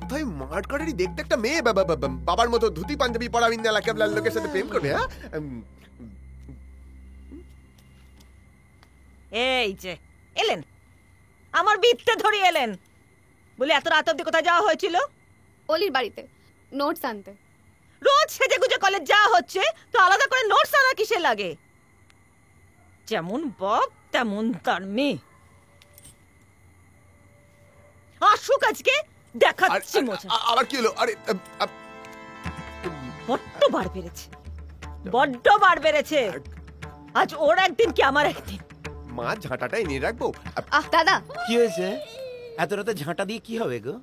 কোথায় মার্কারেরই দেখতে একটা মেয়ে বাবার মতো ধুতি পাঞ্জাবি পরা বিন্দালা কেবলার লোকের সাথে প্রেম করবে? হ্যাঁ, এই যে এলেন, আমার বিত্তে ধরে এলেন। বলে এত রাত অব্দি কোথায় যাওয়া হয়েছিল? অলির বাড়িতে নোটস আনতে। রোজ সেজে গুজে কলেজ যাওয়া হচ্ছে, তো আলাদা করে নোটস আনা কিসে লাগে? যেমন বাপ তেমন তার মেয়ে। আসুক আজকে দেখাচ্ছি মজা। আবার কি হলো? আরে বড্ড বার বেড়েছে, বড্ড বার বেড়েছে। আজ ওর একদিন কি আমার একদিন। মা, ঝাঁটাটাই নিয়ে রাখবো। দাদা কি হয়েছে? এত রাতে ঝাঁটা দিয়ে কি হবে গো?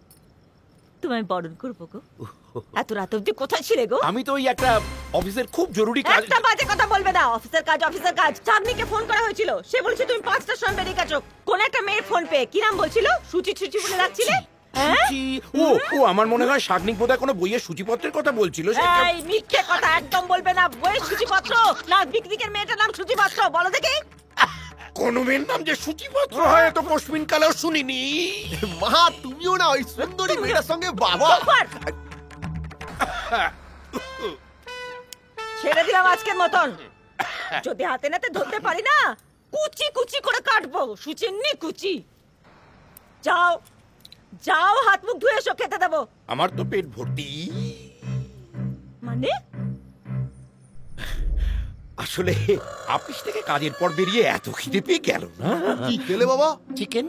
তোমায় বরণ করবো গো। এত রাত অব্দি কোথায় ছিলে গো? আমি তো ওই একটা অফিসের খুব জরুরি কাজ। একটা বাজে কথা বলবে না। অফিসের কাজ অফিসের কাজ। চাঁদনিকে ফোন করা হয়েছিল, সে বলেছে তুমি 5টার সময় বেরিয়ে গেছো। কোন একটা মেয়ের ফোন পেয়ে কি নাম বলছিল? সুচি সুচি বলে রাখছিলে। ও আমার মনে হয় শাগনিক বোধহয় কোনো বইয়ের সূচিপত্রের কথা বলছিল। এই মিথ্যে কথা একদম বলবে না। বইয়ের সূচিপত্র না, পিকনিকের মেয়েটার নাম সূচিপত্র। বলো দেখি কোন মেয়ের নাম যে সূচিপত্র হয় তো পশ্চিম কালেও শুনিনি। মা, তুমিও না ওই সুন্দরী মেয়েটার সঙ্গে বাবা। ছেড়ে দিলাম আজকের মতন। যদি হাতে নাতে ধরতে পারি না, কুচি কুচি করে কাটবো। সুচিন্নি কুচি। যাও যাও, হাত মুখ ধুয়ে এসো, খেতে দেবো। আমার তো পেট ভর্তি। মানে আসলে অফিস থেকে কাজের পর বেরিয়ে এত খিদে পেয়ে গেল না। কি খেলে বাবা? চিকেন।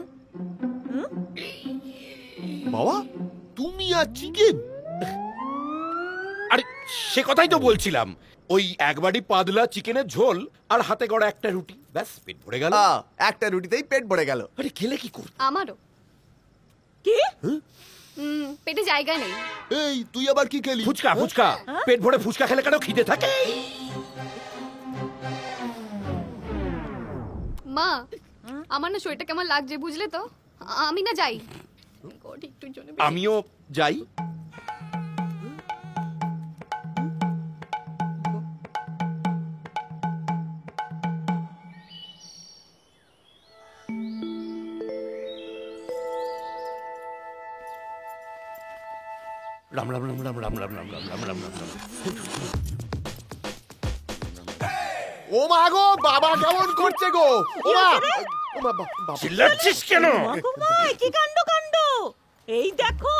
বাবা তুমি আর চিকেন? আরে সে কথাই তো বলছিলাম, ওই একবারই পাতলা চিকেনের ঝোল আর হাতে গড়া একটা রুটি, ব্যাস পেট ভরে গেল। একটা রুটিতেই পেট ভরে গেল। আরে খেলে কি করব? আমারও কি পেটে জায়গা নেই। এই তুই আবার কি খেলি? ফুচকা ফুচকা, পেট ভরে ফুচকা খেলে কেন খিদে থাকে? মা আমার না শরীরটা কেমন লাগছে বুঝলে তো, আমি না যাই। একটুর জন্য আমিও যাই। রাম রাম রাম রাম রাম রাম রাম রাম রাম রাম রাম রাম। ও মা গো, বাবা কেমন করছে গো? ও মা, ও মা, চিল্লাচ্ছিস কেন? কি কাণ্ড কাণ্ড! এই দেখো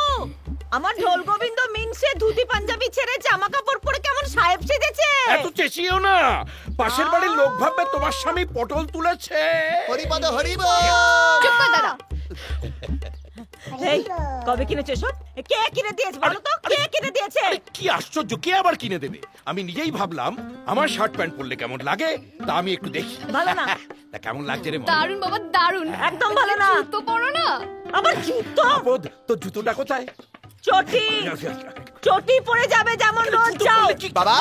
আমার ঢোল গোবিন্দ মিনসে ধুতি পাঞ্জাবি ছেড়ে জামা কাপড় পরে কেমন সাহেব সেজেছে। এত চেঁচিও না, পাশের বাড়ির লোক ভাববে তোমার স্বামী পটল তুলেছে। হরিপদ হরিব। চুপ কর দাদা। এই কবে কিনেছো সব? কে কিনে দিয়েছে বলো তো, কে কিনে দিয়েছে? কি আশ্চর্য, কে আবার কিনে দেবে? আমি নিজেই ভাবলাম আমার শার্ট প্যান্ট পরলে কেমন লাগে, তা আমি একটু দেখি। ভালো না। তা কেমন লাগছে রে? দারুণ বাবা দারুণ। একদম ভালো না। জুতো পরো না। আবার জুতো? আপদ, তোর জুতোটা কোথায়? চটি চটি পরে যাবে যেমন রোজ যাও। বাবা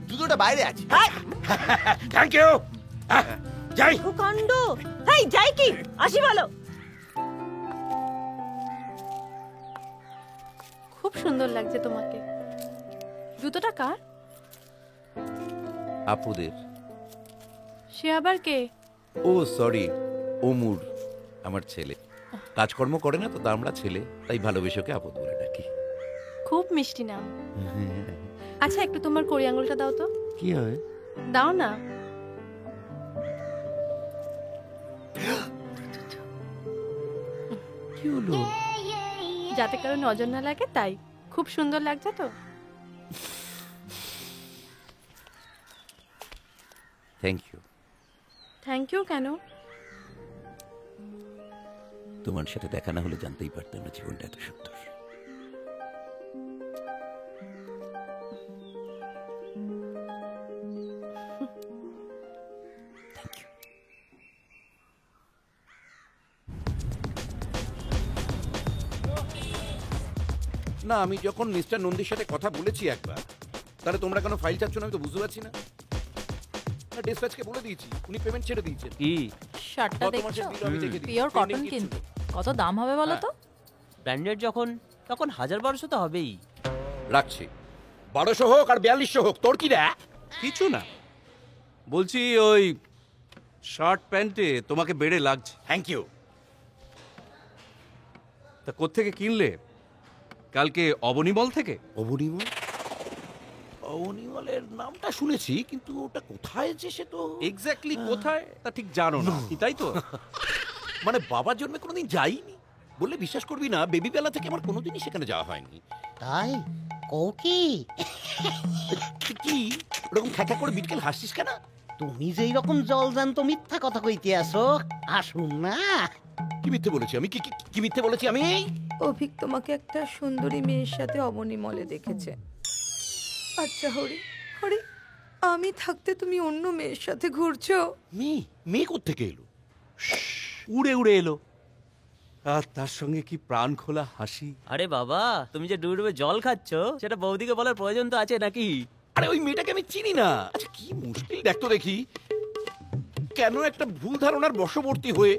জুতোটা বাইরে আছে। Thank you. যাই। কাণ্ড। এই যাই কি, আসি বলো। খুব সুন্দর লাগছে তোমাকে। জুতোটা কার? আপুদের। সে আবার কে? ও সরি, ওমুর, আমার ছেলে। কাজকর্ম করে না তো, তা আমরা ছেলে, তাই ভালোবেসে ওকে আপদ বলে ডাকি। খুব মিষ্টি নাম। আচ্ছা একটু তোমার কড়ি আঙুলটা দাও তো। কি হয়? দাও না। কি হলো? যাতে কারো নজর না লাগে তাই। খুব সুন্দর লাগছে তো। Thank you. থ্যাংক ইউ কেন? তোমার সাথে দেখা না হলে জানতেই পারতাম না জীবনটা এত সুন্দর। না, আমি যখন মিস্টার নন্দীর সাথে কথা বলেছি একবার, তাহলে তোমরা কেন ফাইল চাচ্ছ না আমি তো বুঝতে পারছি না। ডিসপ্যাচকে বলে দিয়েছি, উনি পেমেন্ট ছেড়ে দিয়েছেন। কি শার্টটা গত দেখছো? মাসের bill আমি দেখে দিয়েছি। পিওর কটন কিন্তু। কত দাম হবে বলো তো? ব্র্যান্ডেড যখন তখন 1000-1200 তো হবেই। রাখছি। 1200 হোক আর 4200 হোক, তোর কি রে? কিছু না, বলছি ওই শার্ট প্যান্টে তোমাকে বেড়ে লাগছে। Thank you. তা কোত্থেকে কিনলে? কালকে অবনীমল থেকে? অবনীমল? অবনীমলের নামটা শুনেছি, কিন্তু ওটা কোথায় যে সে তো এক্স্যাক্টলি কোথায় তা ঠিক জানো না, তাই তো? মানে বাবার জন্মে কোনোদিন যাইনি বললে বিশ্বাস করবি না, বেবি বেলা থেকে আমার কোনোদিনই সেখানে যাওয়া হয়নি। তাই কৌকি কি ওরকম খ্যাখ্যা করে বিটকেল হাসছিস কেন? তুমি যেই রকম জলজান্ত মিথ্যা কথা কইতে আসো, আসুন না। কি মিথ্যে বলেছি আমি? কি মিথ্যে বলেছি আমি? অভিক তোমাকে একটা সুন্দরী মেয়ের সাথে অবনীমলে দেখেছে। আচ্ছা হরি, হরি আমি থাকতে তুমি অন্য মেয়ের সাথে ঘুরছো? মেয়ে কোত্থেকে এলো? উড়ে উড়ে এলো, আর তার সঙ্গে কি প্রাণ খোলা হাসি। আরে বাবা, তুমি যে ডুবে ডুবে জল খাচ্ছ সেটা বৌদিকে বলার প্রয়োজন তো আছে নাকি? আরে ওই মেয়েটাকে আমি চিনি না। আচ্ছা কি মুশকিল দেখতো দেখি, কেন একটা ভুল ধারণার বশবর্তী হয়ে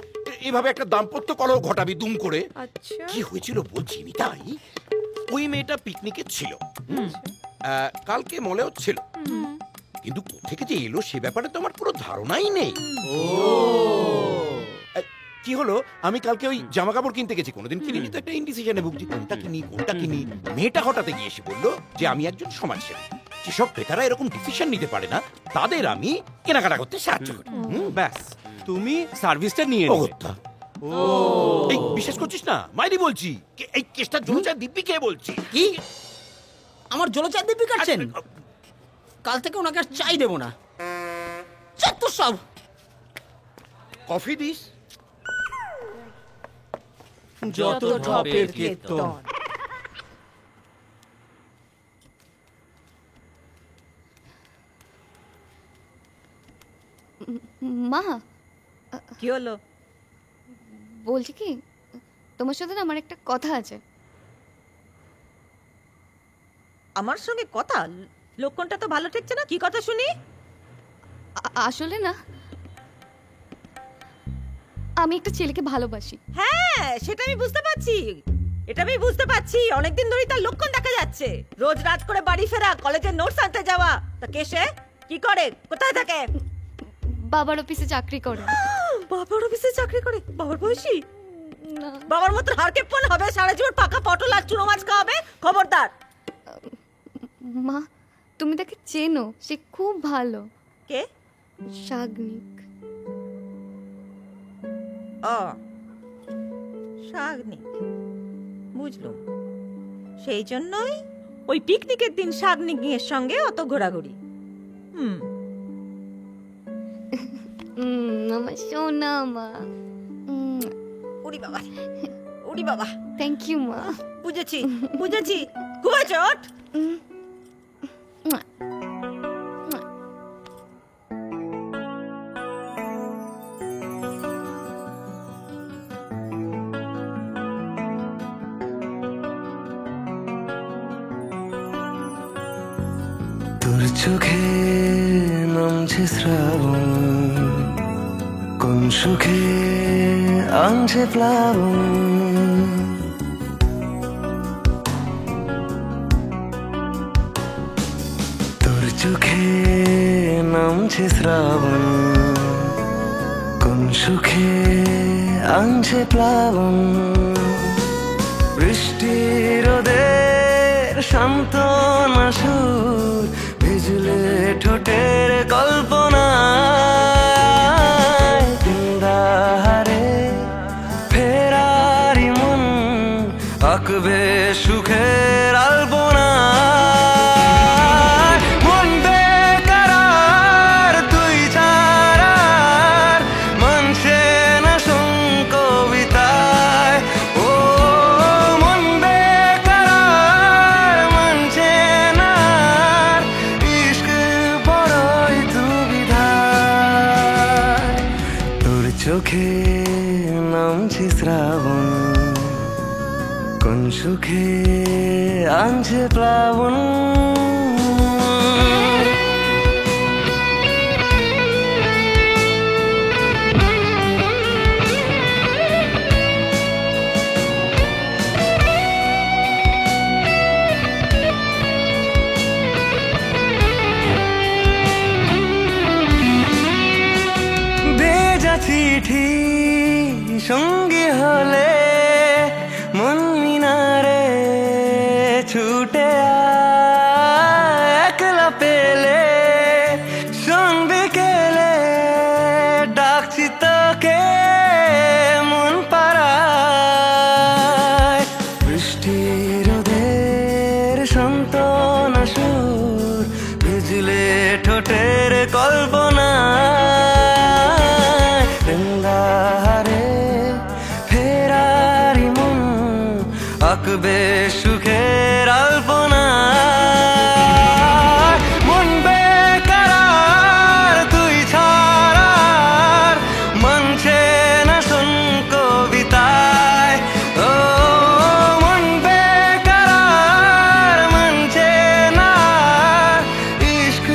এভাবে একটা দাম্পত্য কলহ ঘটাবি দুম করে। আচ্ছা কি হয়েছিল বলছি তাই। ওই মেয়েটা পিকনিকে ছিল, কালকে মলেও ছিল, কিন্তু কোথেকে যে এলো সে ব্যাপারে তো আমার পুরো ধারণাই নেই। কি হলো, আমি কালকে ওই জামা কাপড় কিনতে গেছি, কোনোদিন কিনিনি তো, একটা ইনডিসিশনে ভুগছি কোনটা কিনি। মেয়েটা হঠাৎ গিয়ে এসে বললো যে আমি একজন সমাজসেবী, যেসব ক্রেতারা এরকম ডিসিশন নিতে পারে না তাদের আমি কেনাকাটা করতে সাহায্য করি। ব্যাস, তুমি সার্ভিসটা নিয়ে অগত্যা। এই বিশ্বাস করছিস না? মাইরি বলছি, এই কেসটা জলচার দিব্যি কে বলছি। কি আমার জলচার দিব্যি কাটছেন? কাল থেকে ওনাকে আর চাই দেবো না। তো সব কফি দিস। যত ঢপের কীর্তন। মা কি হলো? বলছি কি, তোমার সাথে না আমার একটা কথা আছে। আমার সঙ্গে কথা? লক্ষণটা তো ভালো ঠেকছে না। কি কথা শুনি? আসলে না, আমি একটা ছেলেকে ভালোবাসি। হ্যাঁ, সেটা আমি বুঝতে পারছি। এটা আমি বুঝতে পারছি। অনেকদিন ধরেই তার লক্ষণ দেখা যাচ্ছে। রোজ রাত করে বাড়ি ফেরা, কলেজের নোটস আনতে যাওয়া। তা কে সে? কি করে? কোথায় থাকে? বাবার অফিসে চাকরি করে। বাবার অফিসে চাকরি করে? বাবার বয়সী? বাবার মতো হারকেপন হবে, সারা জীবন পাকা পটল আর চুনো মাছ খাওয়াবে। খবরদার। মা, তুমি তাকে চেনো, সে খুব ভালো। কে? শাগনিক। শাগনিক, বুঝলুম। সেই জন্যই ওই পিকনিকের দিন শাগনিকের সঙ্গে অত ঘোরাঘুরি। আমার সোনা মা। উড়ি বাবা, উড়ি বাবা। থ্যাংক ইউ মা। বুঝেছি, বুঝেছি। ঘুমা চট। তোর চোখে নামছে শ্রাবণ, কোন সুখে আনছে প্লাবন। তোর চোখে নামছে শ্রাবণ, কোন সুখে আনছে প্লাবন। বৃষ্টি রোদের সান্ত্বনা সুর, ভিজলে ঠোঁটের কল্পনায়। দিনদাহারে ফেরারি মন আঁকবে সুখের আলপনায়। মন বেকার তুই ছাড়ার মানছে না কবিতায়। ও মন বেকার মানছে না, ইশক বড়ই দুবিধায়। তোর চোখে নামছে শ্রাবণ, কোন সুখে আনছে প্লাবন। ভেজা চিঠি সঙ্গী হলে মন মিনারে ছুটে আয়। একলা পেলে শোন বিকেলে ডাকছি তোকে মন পাড়ায়। বৃষ্টি রোদের সান্ত্বনা সুর, ভিজলে ঠোঁটের কল্পনায়। দিনদাহারে ফেরারি মন আঁকবে সুখের আলপনায়। মন বেকার তুই ছাড়ার মানছে না কবিতায়। ও মন বেকার মানছে না, ইশক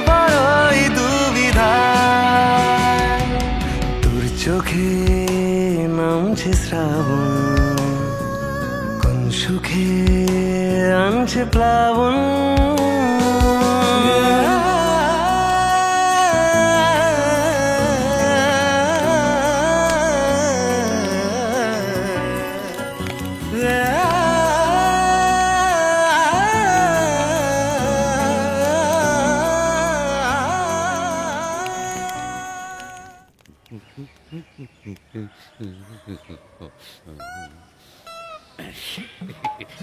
বড়ই দুবিধায়। তোর চোখে নামছে শ্রাবণ, কোন সুখে আনছে প্লাবন।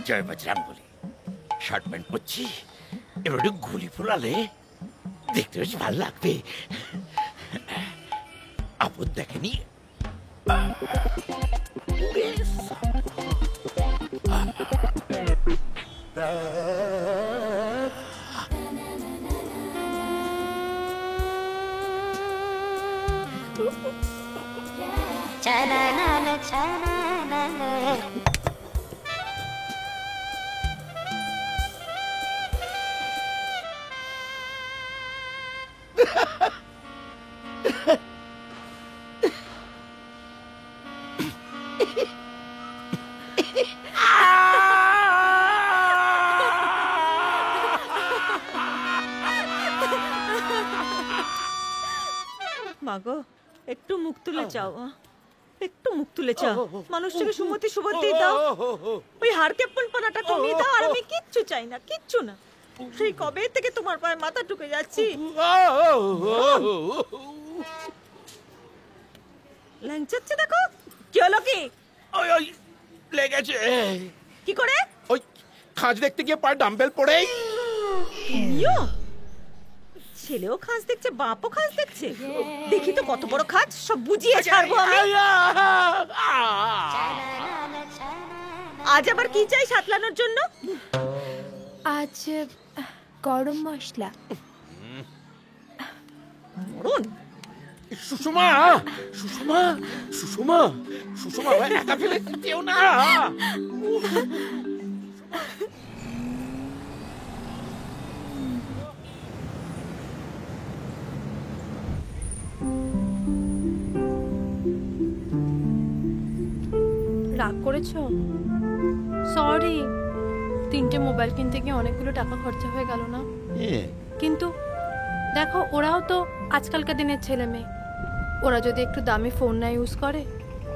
জয় বজরঙ্গবলী। শার্ট প্যান্ট পরছি, এবার একটু ঘুলি ফোলালে দেখতে বেশ ভালো লাগবে। আপদ দেখেনি। মাগো একটু মুখ তুলে চাও, একটু মুখ তুলে চাও, মানুষটাকে সুমতি সুবতি দাও, ওই হারকেপন পানাটা কমিয়ে দাও। আর আমি কিচ্ছু চাই না, কিচ্ছু না। সেই কবে থেকে তোমার পায়ে মাথা ঢুকে যাচ্ছি। ল্যাংচাচ্ছে দেখো। কি হলো কি? ওই লেগেছে। কি করে? ওই খাঁজ দেখতে গিয়ে পায়ে ডাম্বেল পড়েই। তুমিও? ছেলেও খাঁজ দেখছে, বাপও খাঁজ দেখছে। দেখি তো কত বড় খাঁজ, সব বুঝিয়ে ছাড়বো আমি। আজ আবার কি চাই সাতলানোর জন্য? আজ গরম মশলা। মরণ। সুষমা, সুষমা, সুষমা, সুষমা, একা ফেলে যেও না। রাগ করেছো? সরি, 3টে মোবাইল কিনতে গিয়ে অনেকগুলো টাকা খরচা হয়ে গেল না? কিন্তু দেখো, ওরাও তো আজকালকার দিনের ছেলে মেয়ে। ওরা যদি একটু দামি ফোন না ইউজ করে,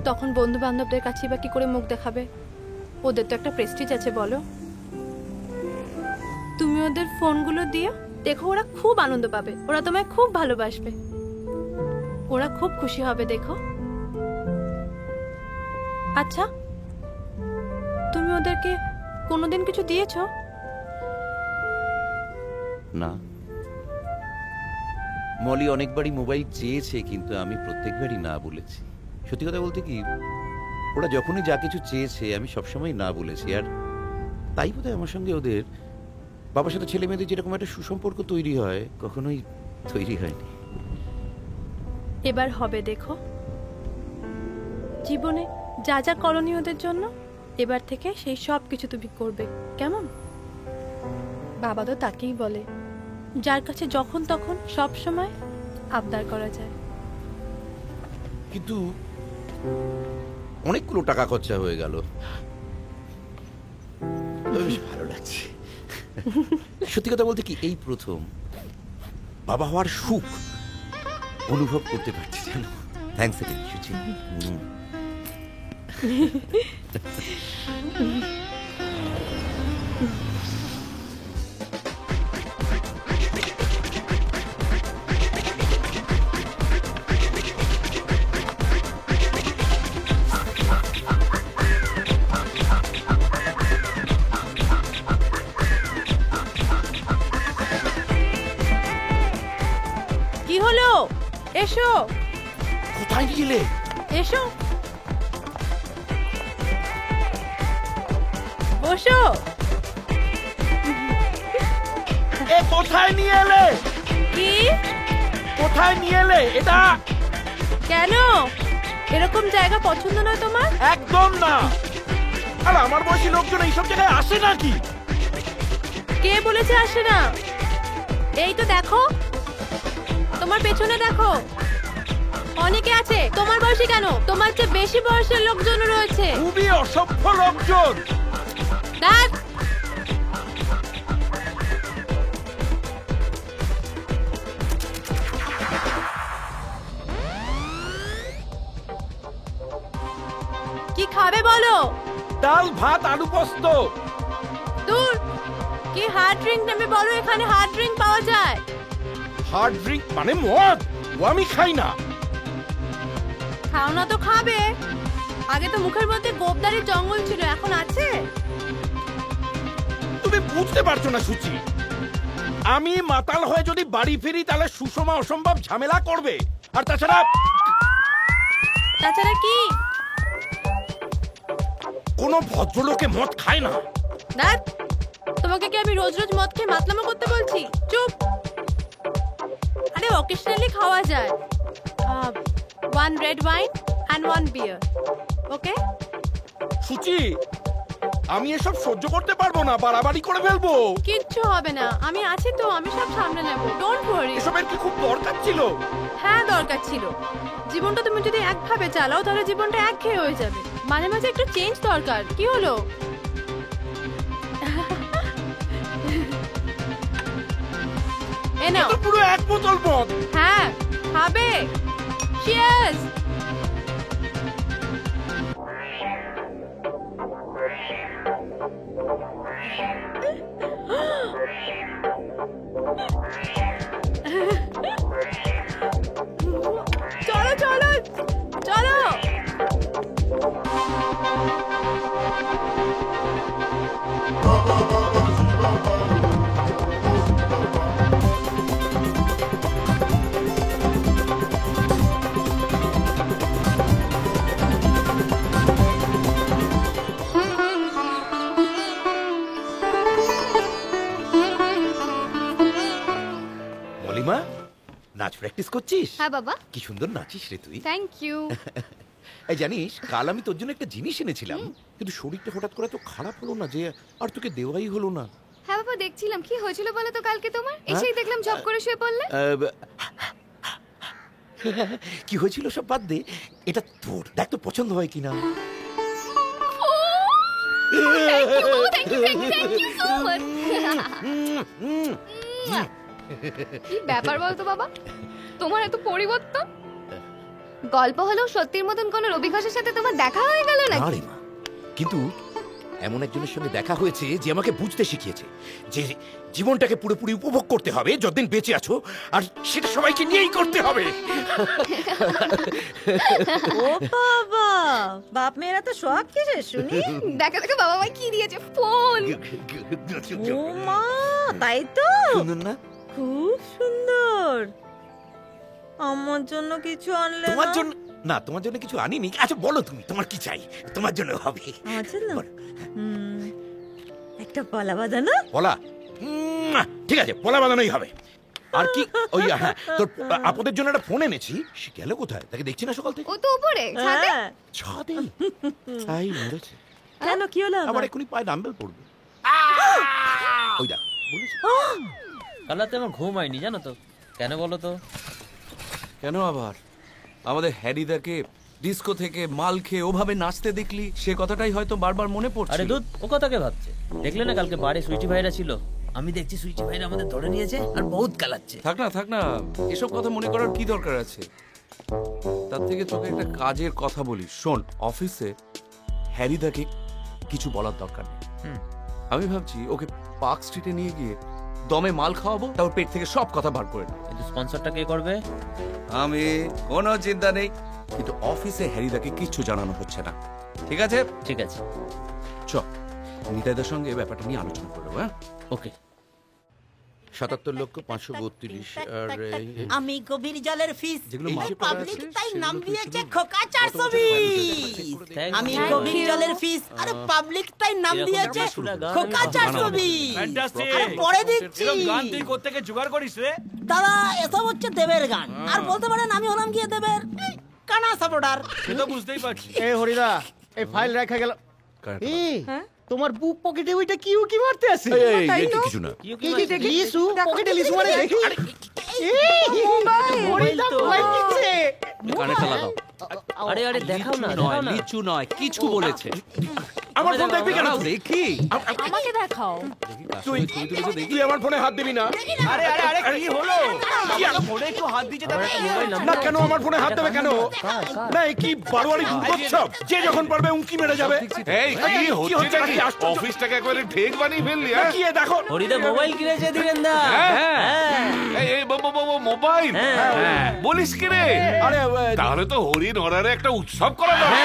তখন বন্ধু বান্ধবদের কাছে বা কি করে মুখ দেখাবে? ওদের তো একটা প্রেস্টিজ আছে, বলো। তুমি ওদের ফোনগুলো দিও, দেখো ওরা খুব আনন্দ পাবে, ওরা তোমায় খুব ভালোবাসবে, ওরা খুব খুশি হবে, দেখো। আচ্ছা, তুমি ওদেরকে কোনোদিন কিছু দিয়েছো? না, মলি অনেকবারই মোবাইল চেয়েছে, কিন্তু আমি প্রত্যেকবারই না বলেছি। সত্যি কথা বলতে কি, ওরা যখনই যা কিছু চেয়েছে আমি সবসময় না বলেছি। আর তাই বোধহয় আমার সঙ্গে ওদের বাবার সাথে ছেলে মেয়েদের যেরকম একটা সুসম্পর্ক তৈরি হয়, কখনোই তৈরি হয়নি। এবার হবে, দেখো। জীবনে যা যা করণীয় ওদের জন্য, এবার থেকে সেই সব কিছু তুমি করবে, কেমন? বাবা তো তাকেই বলে, যার কাছে যখন তখন সব সময় আবদার করা যায়। কিন্তু অনেকগুলো টাকা খরচা হয়ে গেল, বেশ ভালো লাগছে। সত্যি কথা বলতে কি, এই প্রথম বাবা হওয়ার সুখ অনুভব করতে পারছি, জানো। থ্যাংকস এগেইন সুচি। কি হলো? এসো। কোথায় গেলে? এসো, বসো। এ কোথায় নিয়ে এলে? কি? কোথায় নিয়ে এলে এটা? কেন? এরকম জায়গা পছন্দ নয় তোমার? একদম না। আর আমার বয়সী লোকজন এইসব জায়গায় আসে নাকি? কে বলেছে আসে না? এই তো দেখো, তোমার পেছনে দেখো, অনেকে আছে। তোমার বয়সী কেন, তোমার চেয়ে বেশি বয়সের লোকজন রয়েছে। খুবই অসভ্য লোকজন। দেখ, কি খাবে বলো? ডাল ভাত আলু পোস্ত। দূর, কি হার্ড ড্রিঙ্ক নেবে বলো? এখানে হার্ড ড্রিঙ্ক পাওয়া যায়। হার্ড ড্রিঙ্ক মানে মদ? ও আমি খাই না। খাও না তো খাবে। আগে তো মুখের মধ্যে গোবদারির জঙ্গল ছিল, এখন আছে? তুমি বুঝতে পারছো না সুচি, আমি মাতাল হয়ে যদি বাড়ি ফিরি তাহলে সুষমা অসম্ভব ঝামেলা করবে। আর তাছাড়া কি? কোনো ভদ্রলোকে মদ খায় না। দেখ, তোমাকে কি আমি রোজ রোজ মদ খেয়ে মাতলামো করতে বলছি? চুপ। আরে অকেশনালি খাওয়া যায়। 1 red wine and 1 beer. Okay? সুচি, আমি এসব সহ্য করতে পারবো না, বাড়াবাড়ি করে ফেলবো। কিচ্ছু হবে না, আমি আছি তো, আমি সব সামলে নেব। Don't worry. এসবের কি খুব দরকার ছিল? হ্যাঁ দরকার ছিল। জীবনটা তুমি যদি একভাবে চালাও তাহলে জীবনটা একঘেয়ে হয়ে যাবে। মাঝে মাঝে একটু চেঞ্জ দরকার। কি হলো? এ নাও। পুরো এক বোতল মদ। হ্যাঁ, খাবে। চিয়ার্স। চলো চলো চলো। মলিমা, নাচ প্র্যাকটিস করছিস? হ্যাঁ বাবা। কি সুন্দর নাচিস রে তুই। Thank you. এই জানিস, কাল আমি তোর জন্য একটা জিনিস এনেছিলাম, কিন্তু শরীরটা হঠাৎ করে তো খারাপ হলো না যে আর তোকে দেওয়াই হলো না। হ্যাঁ বাবা, দেখছিলাম। কি হয়েছিল বলো তো কালকে তোমার? এসেই দেখলাম ঝপ করে শুয়ে পড়লে। কি হয়েছিল সব বাদ দে, এটা তোর দেখ তো পছন্দ হয় কিনা। কি ব্যাপার বলতো বাবা, তোমার এত পরিবর্তন? গল্প হলেও সত্যির মতন কোন রবি ঘোষের সাথে তোমার দেখা হয়ে গেল নাকি? আরে মা, কিন্তু এমন একজনের সঙ্গে দেখা হয়েছে যে আমাকে বুঝতে শিখিয়েছে যে জীবনটাকে পুরোপুরি উপভোগ করতে হবে যতদিন বেঁচে আছো, আর সেটা সবাইকে নিয়েই করতে হবে। ও বাবা, বাপ মেয়েরা তো শখ কিসে শুনি। দেখা দেখা বাবা মাই কি দিয়েছে, ফোন। ও মা, তাই তো? সুন্দর না? খুব সুন্দর। আমার জন্য কিছু আনলে? তোমার জন্য না, তোমার জন্য কিছু আনিনি। আচ্ছা বলো তুমি, তোমার কি চাই? তোমার জন্য হবে। আমার জন্য একটা পলা বাঁধানো। পলা? ঠিক আছে, পলা বাঁধানোই হবে। আর কি ওই হ্যাঁ, তোর আপদের জন্য একটা ফোন এনেছি। সে গেল কোথায়? তাকে দেখছি না সকাল থেকে। ও তো উপরে ছাদে। ছাদে? তাই মরেছে। কেন, কি হলো? আবার এখনই পায়ে ডাম্বেল পড়বে। ওই দেখ, বলেছি। কাল রাতে আমার ঘুম হয়নি জানো তো। কেন বলো তো? কেন আবার? আমাদের হ্যারিদাকে ডিস্কো থেকে মাল খেয়ে ওভাবে নাচতে দেখলি, সে কথাটাই হয়তো বারবার মনে পড়ছে। আরে দুধ, ও কথাকে ভাবছে। দেখলে না কালকে বারে সুইটি ভাইরা ছিল, আমি দেখছি সুইটি ভাইরা আমাদের ধরে নিয়েছে আর বহুত কালাচ্ছে। থাক না, এসব কথা মনে করার কি দরকার আছে? তার থেকে তোকে একটা কাজের কথা বলি শোন। অফিসে হ্যারিদাকে কিছু বলার দরকার নেই। আমি ভাবছি ওকে পার্ক স্ট্রিটে নিয়ে গিয়ে দমে মাল খাওয়াবো, তারপর পেট থেকে সব কথা বার করে নেব। কিন্তু স্পন্সরটা কে করবে? আমি, কোনো চিন্তা নেই। কিন্তু অফিসে হ্যারিদাকে কিচ্ছু জানানো হচ্ছে না, ঠিক আছে? ঠিক আছে, চ নিতাইদার সঙ্গে ব্যাপারটা নিয়ে আলোচনা করবো। হ্যাঁ, ওকে। 77,532 আর আমি গভীর জলের ফিস, যেগুলো মাসে পাবলিক তাই নাম দিয়েছে খোকা 420। আমি গভীর জলের ফিস, আরে পাবলিক তাই নাম দিয়েছে খোকা 420। আরে পরে দিচ্ছি। গান তুই কোত্থেকে জোগাড় করিস রে? দাদা, এসব হচ্ছে দেবের গান। আর বলতে পারেন আমি হলাম গিয়ে দেবের কানা সাপোর্টার। সে তো বুঝতেই পারছি। এই হরিদা, এই ফাইল রাখা গেল। তোমার বুক পকেটে ওইটা কি উকি মারতে আছে? তাই তো কিছু না। কি দেখি? লিসু পকেটে লিসু মানে দেখি। হরিদা মোবাইল কিনছে। কানেক্টটা লাগাও। আরে আরে দেখাও না, নয় লিচু নয়, কিছু বলেছে। আমার ফোন দেখবি কেন? দেখি আমাকে দেখাও। তুই আমার ফোনে হাত দিবি না। আরে আরে আরে কি হলো? ফোনে একটু হাত দিতে দেবে না কেন? আমার ফোনে হাত দেবে কেন? না এই কি বারোয়ারি উৎসব? যে যখন পারবে উঁকি মেরে যাবে। এই কি হচ্ছে নাকি? অফিসটাকে একবারে ঠেক বানিয়ে ফেললি। হ্যাঁ, কি দেখো হরিদা মোবাইল কিনেছে ধীরেন্দা। এই মোবাইল বলিস কি রে? আরে তাহলে তো হরিণ হরারে একটা উৎসব করা দরকার।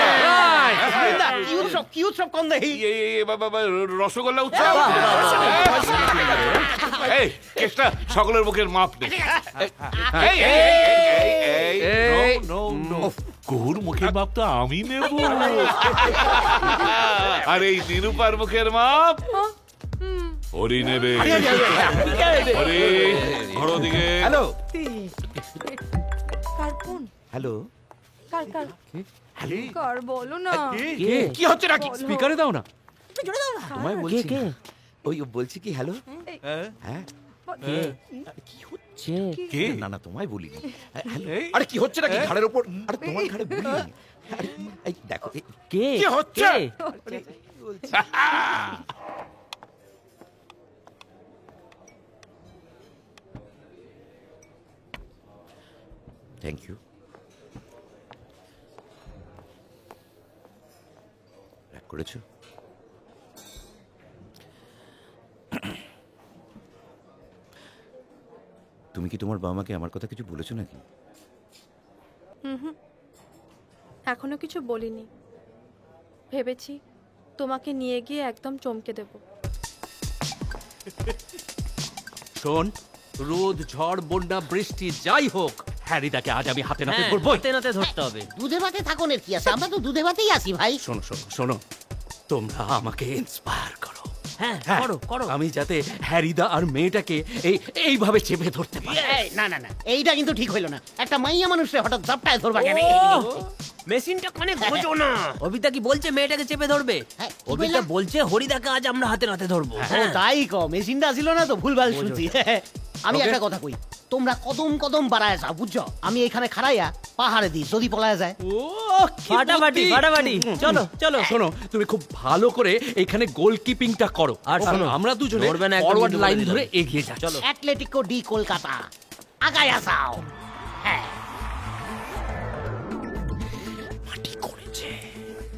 কি উৎসব কোন দেখি? রসগোল্লা উৎসব। এই কেসটা সকলের মুখের মাপ নে। কুহুর মুখের মাপ তো আমি নেব, আর এই নিরূপার মুখের মাপ হরি নেবে। হরি ঘর দিকে। হ্যালো কার ফোন? হ্যালো, কার কার কার বলো না কি হচ্ছে নাকি? বলো। স্পিকারে দাও না। জোরে দাও না। তোমায় বলছি ওই বলছি কি হ্যালো হ্যাঁ কি হচ্ছে কে না না তোমায় বলিনি আরে কি হচ্ছে নাকি ঘাড়ের উপর আরে তোমার ঘাড়ে বলিনি আরে এই দেখো কে কি হচ্ছে থ্যাংক ইউ রাগ করেছো তুমি কি তোমার বাবা মাকে আমার কথা কিছু বলেছো নাকি? হুম এখনো কিছু বলিনি, ভেবেছি তোমাকে নিয়ে গিয়ে একদম চমকে দেব। শোন, রোদ ঝড় বন্যা বৃষ্টি যাই হোক, হ্যারিদাকে আজ আমি হাতে নাতে ধরবো। হাতে নাতে ধরতে হবে। দুধে ভাতে থাকুনের কি আছে, আমরা তো দুধে ভাতেই আসি ভাই। শোনো শোনো শোনো, তোমরা আমাকে ইন্সপায়ার করো। হ্যাঁ করো করো। আমি যাতে হ্যারিদা আর মেয়েটাকে এইভাবে চেপে ধরতে পারি। না না না, এইটা কিন্তু ঠিক হইলো না। একটা মাইয়া মানুষে হঠাৎ জাপটায় ধরবা কেন? মেশিনটা কানে গোজো না। অবিতা কি বলছে মেয়েটাকে চেপে ধরবে? অবিতা বলছে হরিদাকে আজ আমরা হাতে নাতে ধরবো। তাই কো, মেশিনটা ছিল না তো, ভুলভাল শুনছি। আমি একটা কথা কই, তোমরা কদম কদম বাড়ায় যাও, বুঝছো? আমি এখানে খাড়াইয়া পাহাড়ে দিই, যদি পলায় যায়। ফাটাফাটি ফাটাফাটি। চলো চলো। শোনো, তুমি খুব ভালো করে এখানে গোলকিপিংটা করো, আর শোনো আমরা দুজনে ফরওয়ার্ড লাইন ধরে এগিয়ে যাই। চলো। অ্যাটলেটিকো ডি কলকাতা, আগায় যাও। হ্যাঁ।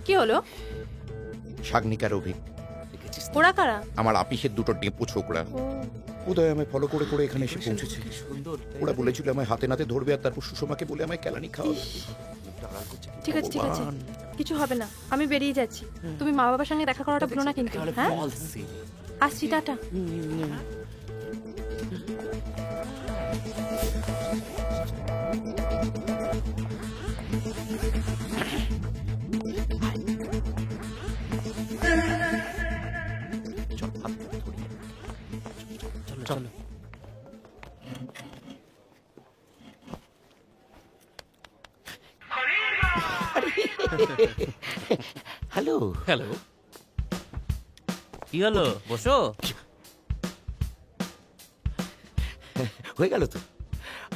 কি হলো? শাগনিকার অভিক ওরা কারা? আমার আপিসের দুটো ডেপো ছোকরা উদয় আমায় ফলো করে করে এখানে এসে পৌঁছেছে। ওরা বলেছিল আমায় হাতে নাতে ধরবে আর তারপর সুষমাকে বলে আমায় কেলানি খাওয়াবে। ঠিক আছে ঠিক আছে, কিছু হবে না, আমি বেরিয়ে যাচ্ছি। তুমি মা বাবার সঙ্গে দেখা করাটা ভুলো না কিন্তু। হ্যাঁ আসছি, টাটা। চলো। হ্যালো হ্যালো, কি হলো? বসো। হয়ে গেল তো।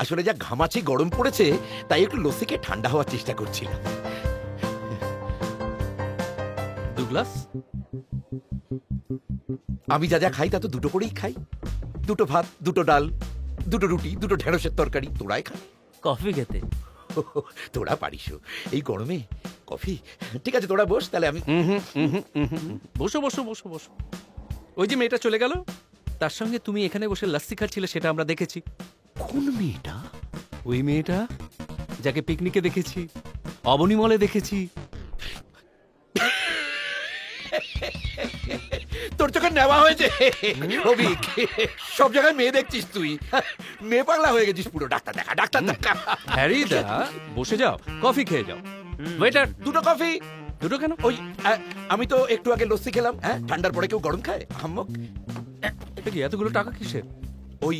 আসলে যা ঘামাচি গরম পড়েছে, তাই একটু লস্যিকে ঠান্ডা হওয়ার চেষ্টা করছিলাম। দুগ্লাস, আমি যা যা খাই তা তো দুটো করেই খাই। দুটো ভাত, দুটো ডাল, দুটো রুটি, দুটো ঢেঁড়সের তরকারি। তোরাই খা। কফি খেতে? তোরা পারিস এই গরমে কফি? ঠিক আছে তোরা বস, তাহলে আমি বসো বসো বসো বসো। ওই যে মেয়েটা চলে গেল, তার সঙ্গে তুমি এখানে বসে লাস্সি খাচ্ছিলে, সেটা আমরা দেখেছি। কোন মেয়েটা? ওই মেয়েটা যাকে পিকনিকে দেখেছি, অবনী মলে দেখেছি। তোর চোখে নেওয়া হয়েছে অভিক। সব জায়গায় মেয়ে দেখছিস তুই, মেয়ে পাগলা হয়ে গেছিস পুরো। ডাক্তার দেখা, ডাক্তার দেখা। হ্যারিদা বসে যাও, কফি খেয়ে যাও। ওয়েটার, দুটো কফি। দুটো কেন? ওই আমি তো একটু আগে লস্যি খেলাম। হ্যাঁ, ঠান্ডার পরে কেউ গরম খায়? হাম্মক। কি এতগুলো টাকা কিসের? ওই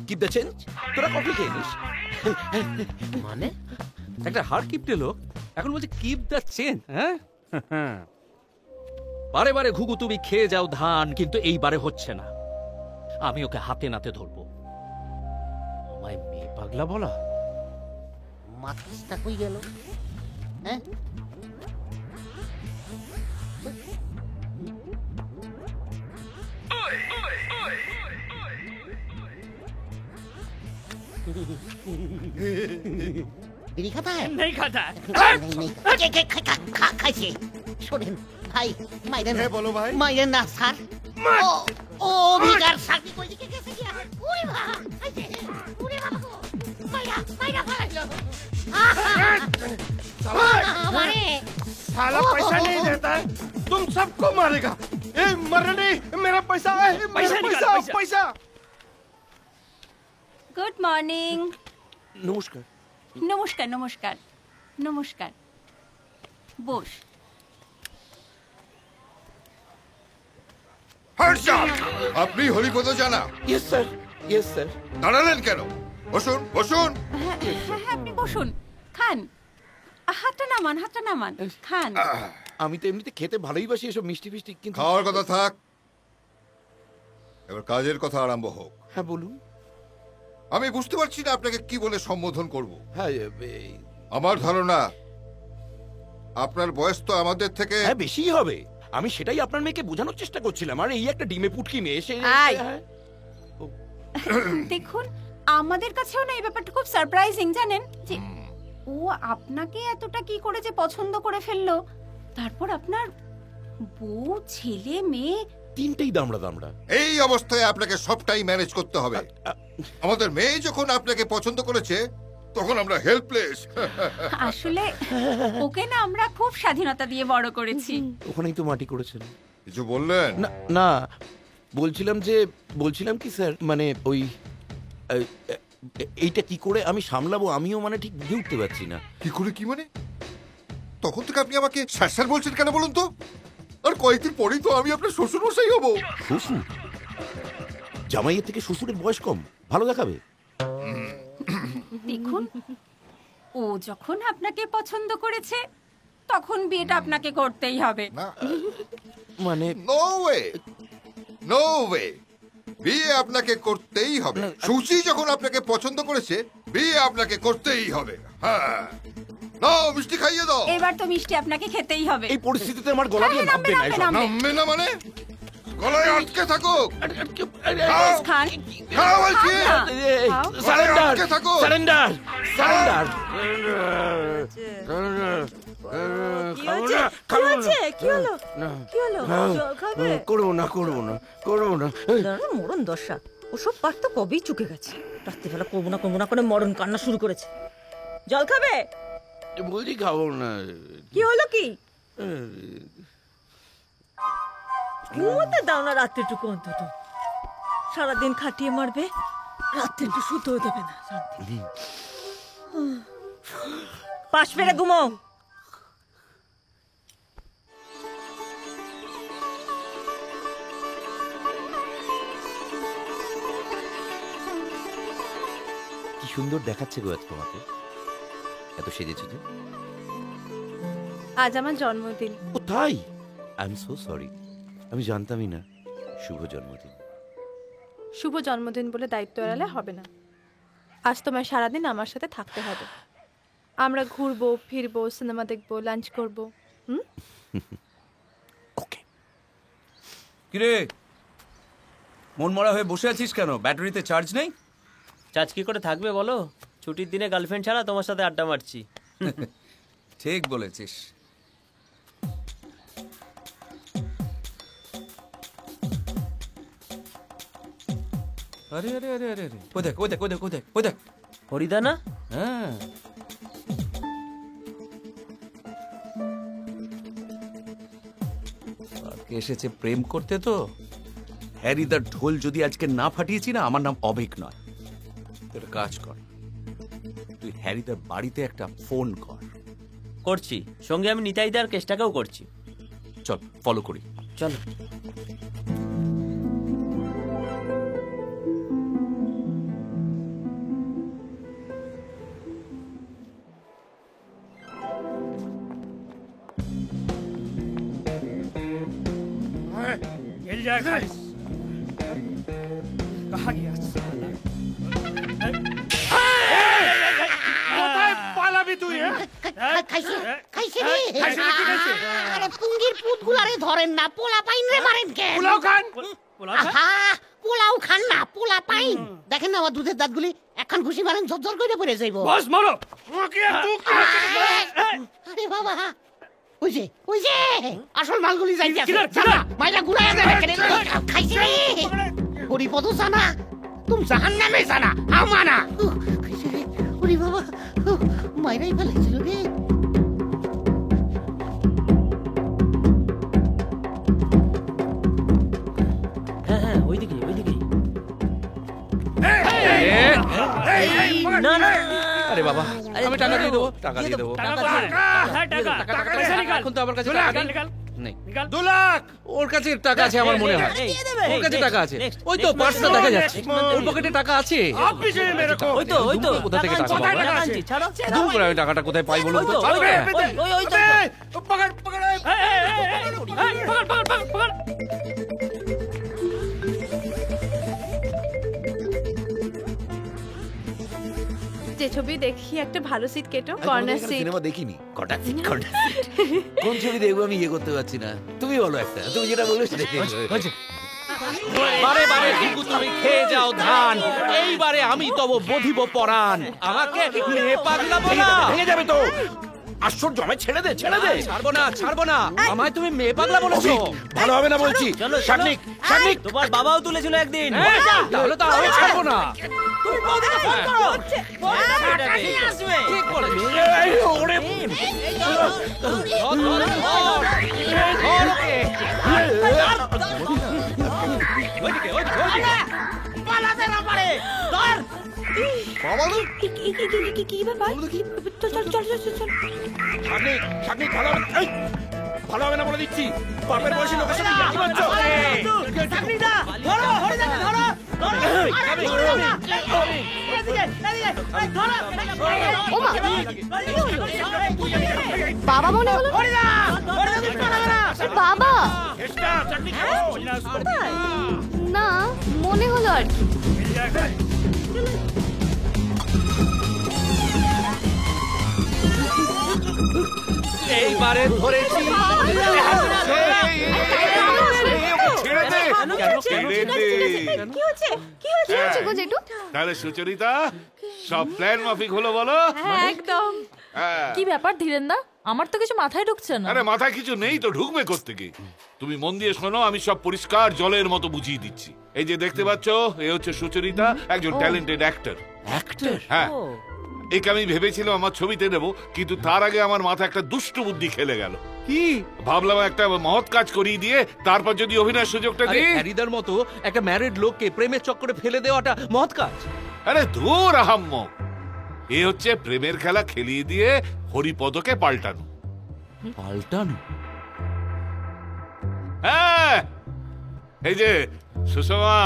কিপ দ্য চেঞ্জ। তোরা কফি খেয়ে নিস। মানে একটা হার কিপটে লোক এখন বলছে কিপ দ্য চেঞ্জ। হ্যাঁ, বারে বারে ঘুঘু তুমি খেয়ে যাও ধান, কিন্তু এইবারে হচ্ছে না। আমি ওকে হাতে নাতে ধরবো। আমায় মেয়ে পাগলা বলা? মাথাটা কই গেল? হ্যাঁ, বিড়ি খাতা নেই খাতা খাইছে। শোনেন ভাই, মাইরেন। হ্যাঁ বলো ভাই। মাইরেন না স্যার। ও ভিকার সাকি কই দিকে গেছে কি? ওই বাবা, খাইছে। ওরে বাবা গো, মাইরা মাইরা ফালাইলো। हमारे साला पैसा नहीं देता है, तुम सबको मारेगा। ए मरने, मेरा पैसा है, मेरा पैसा पैसा। Good morning. নমস্কার। নমস্কার নমস্কার নমস্কার। বস। আপনি হরিপদ জানা? Yes sir, yes sir. দাঁড়ালেন কেন? বসুন বসুন। হ্যাঁ হ্যাঁ, আপনি বসুন, খান। হাতটা নামান খান। আমি তো এমনিতে খেতে ভালোই বাসি এসব মিষ্টি ফিষ্টি, কিন্তু খাওয়ার কথা থাক, এবার কাজের কথা আরম্ভ হোক। হ্যাঁ বলুন। আমি বুঝতে পারছি না আপনাকে কি বলে সম্বোধন করব। হ্যাঁ, আমার ধারণা আপনার বয়স তো আমাদের থেকে হ্যাঁ বেশিই হবে। আমি সেটাই আপনার মেয়েকে বোঝানোর চেষ্টা করছিলাম। আর এই একটা ডিমে পুটকি মেয়ে এসে দেখুন, আমাদের কাছেও না এই ব্যাপারটা খুব সারপ্রাইজিং, জানেন, যে ও আপনাকে এতটা কি করে যে পছন্দ করে ফেললো। তারপর আপনার বউ, ছেলে, মেয়ে তিনটেই দামড়া। এই অবস্থায় আপনাকে সবটাই ম্যানেজ করতে হবে। আমাদের মেয়ে যখন আপনাকে পছন্দ করেছে তখন আমরা হেল্পলেস। আসলে ওকে না আমরা খুব স্বাধীনতা দিয়ে বড় করেছি। ওখানেই তো মাটি করেছেন। কিছু বললেন? না, বলছিলাম কি স্যার, মানে ওই এইটা কি করে আমি সামলাবো আমিও মানে ঠিক বুঝে উঠতে পারছি না। কি করে কি মানে? তখন থেকে আপনি আমাকে স্যার স্যার বলছেন কেন বলুন তো? আর কয়েকদিন পরেই তো আমি আপনার শ্বশুর মশাই হব। শ্বশুর? জামাইয়ের থেকে শ্বশুরের বয়স কম, ভালো দেখাবে। দেখুন, ও যখন আপনাকে পছন্দ করেছে তখন বিয়েটা আপনাকে করতেই হবে। মানে নো ওয়ে, বিয়ে আপনাকে করতেই হবে। সুচি যখন আপনাকে পছন্দ করেছে বিয়ে আপনাকে করতেই হবে। হ্যাঁ, নাও মিষ্টি খাইয়ে দাও। এবার তো মিষ্টি আপনাকে খেতেই হবে। এই পরিস্থিতিতে আমার গলা দিয়ে নামবে না। নামবে না মানে? গলায় আটকে থাকুক। খান, খাও বলছি। সারেন্ডার। করবো না। মরণ দশা, ওসব পাঠ তো কবেই চুকে গেছে। রাত্রিবেলা করবো না করে মরণ কান্না শুরু করেছে। জল খাবে? বলছি খাবো না। কি হলো কি? ঘুমোতে দাও না রাত্রিটুকু অন্তত। সারাদিন খাটিয়ে মারবে, রাত্রে একটু শুতেও দেবে না। পাশ ফেরে ঘুমাও। কি সুন্দর দেখাচ্ছে গো আজ তোমাকে, এত সেজেছো যে। আজ আমার জন্মদিন। ও তাই? আই এম সো সরি, আমি জানতামই না। শুভ জন্মদিন। শুভ জন্মদিন বলে দায়িত্ব এড়ালে হবে না। আজ তোমার সারাদিন আমার সাথে থাকতে হবে। আমরা ঘুরবো, ফিরবো, সিনেমা দেখবো, লাঞ্চ করবো। কিরে, মন মরা হয়ে বসে আছিস কেন? ব্যাটারিতে চার্জ নেই? চার্জ কি করে থাকবে বলো? ছুটির দিনে গার্লফ্রেন্ড ছাড়া তোমার সাথে আড্ডা মারছি। ঠিক বলেছিস। আরে আরে আরে আরে আরে, ওই দেখ হরিদা না? হ্যাঁ, এসেছে প্রেম করতে। তো হ্যারিদার ঢোল যদি আজকে না ফাটিয়েছি না, আমার নাম অবেক নয়। তুই একটা কাজ কর, তুই হ্যারিদার বাড়িতে একটা ফোন কর। করছি, সঙ্গে আমি নিতাইদার কেসটাকেও করছি। চল ফলো করি, চলো। मिल जाएगा। कहाँ गया साला? কোথায় পালাবি তুই? আরে পুঙ্গির পুতগুলারে ধরেন না, পোলা পাইন রে মারেন কে? পোলাও খান। পোলাও খান না, পোলা পাইন। দেখেন না আমার দুধের দাঁতগুলি, এখন ঘুষি মারেন ঝরঝর করে পড়ে যাইব। বস মারো। আরে বাবা, ওই যে আসল মালগুলি যাইতেছে। মাইরা গুড়াইয়া দেবে কেন? খাইছি রে ওরি পদ জানা, তুম জাহান্নামে জানা আমানা। খাইছি রে ওরে বাবা, মাইরাই ফেলাইছিল রে। হ্যাঁ, ওইদিকে। আরে বাবা, আমি টাকা দিয়ে দেবো। এখন তো আমার কাছে নেই 2 লাখ ওর কাছে টাকা আছে আমার মনে হয় ওর কাছে টাকা আছে ওই তো পার্সটা দেখা যাচ্ছে ওর পকেটে টাকা আছে কোথা থেকে টাকা পাবো আমি টাকাটা কোথায় পাই বলুন তো যে ছবি দেখি একটা ভালো সিট কেটো কর্নার সিট সিনেমা দেখিনি কটা সিট কোন ছবি দেখবো আমি ইয়ে করতে পারছি না তুমি বলো একটা তুমি যেটা বলছো সেটা বারে বারে শুধু তুমি খেয়ে যাও ধান এইবারে আমি তব বধিব পরাণ আমাকে মেয়ে পাগলাবো না ভেঙে যাবে তো আশ্চর্য আমায় ছেড়ে দে ছাড়বো না আমায় তুমি মেয়ে পাগলা বলেছো ভালো হবে না বলছি শাগনিক তোমার বাবাও তুলেছিল একদিন তাহলে তো আমি ছাড়বো না তুমি বৌদিকে ফোন করো ঠিক বলেছো ওরে পালাতে না পারে ধর বাবা কি ব্যাপার চল শাগনিক ভালো হবে না বলে দিচ্ছি বাপের বয়সী লোকের সাথে কি করছো শাগনিকদা ধরো হরিদাকে ধরো বাবা মনে হলো বাবা না মনে হলো আর কি এইবারে ধরেছি তাহলে সুচরিতা সব প্ল্যান মাফিক হলো বলো একদম কি ব্যাপার ধীরেন্দা আমার তো কিছু মাথায় ঢুকছে না আরে মাথায় কিছু নেই তো ঢুকবে কোত্থেকে তুমি মন দিয়ে শোনো আমি সব পরিষ্কার জলের মতো বুঝিয়ে দিচ্ছি এই যে দেখতে পাচ্ছ এ হচ্ছে সুচরিতা একজন ট্যালেন্টেড অ্যাক্টর হ্যাঁ একে আমি ভেবেছিলাম আমার ছবিতে নেব কিন্তু তার আগে আমার মাথায় একটা দুষ্ট বুদ্ধি খেলে গেল কি ভাবলাম একটা মহৎ কাজ করিয়ে দিয়ে তারপর যদি অভিনয়ের সুযোগটা দিই হ্যারিদার মতো একটা ম্যারিড লোককে প্রেমের চক্করে ফেলে দেওয়াটা মহৎ কাজ আরে দূর আহাম্মক এ হচ্ছে প্রেমের খেলা খেলিয়ে দিয়ে হরিপদকে পাল্টানো হ্যাঁ এই যে সুষমা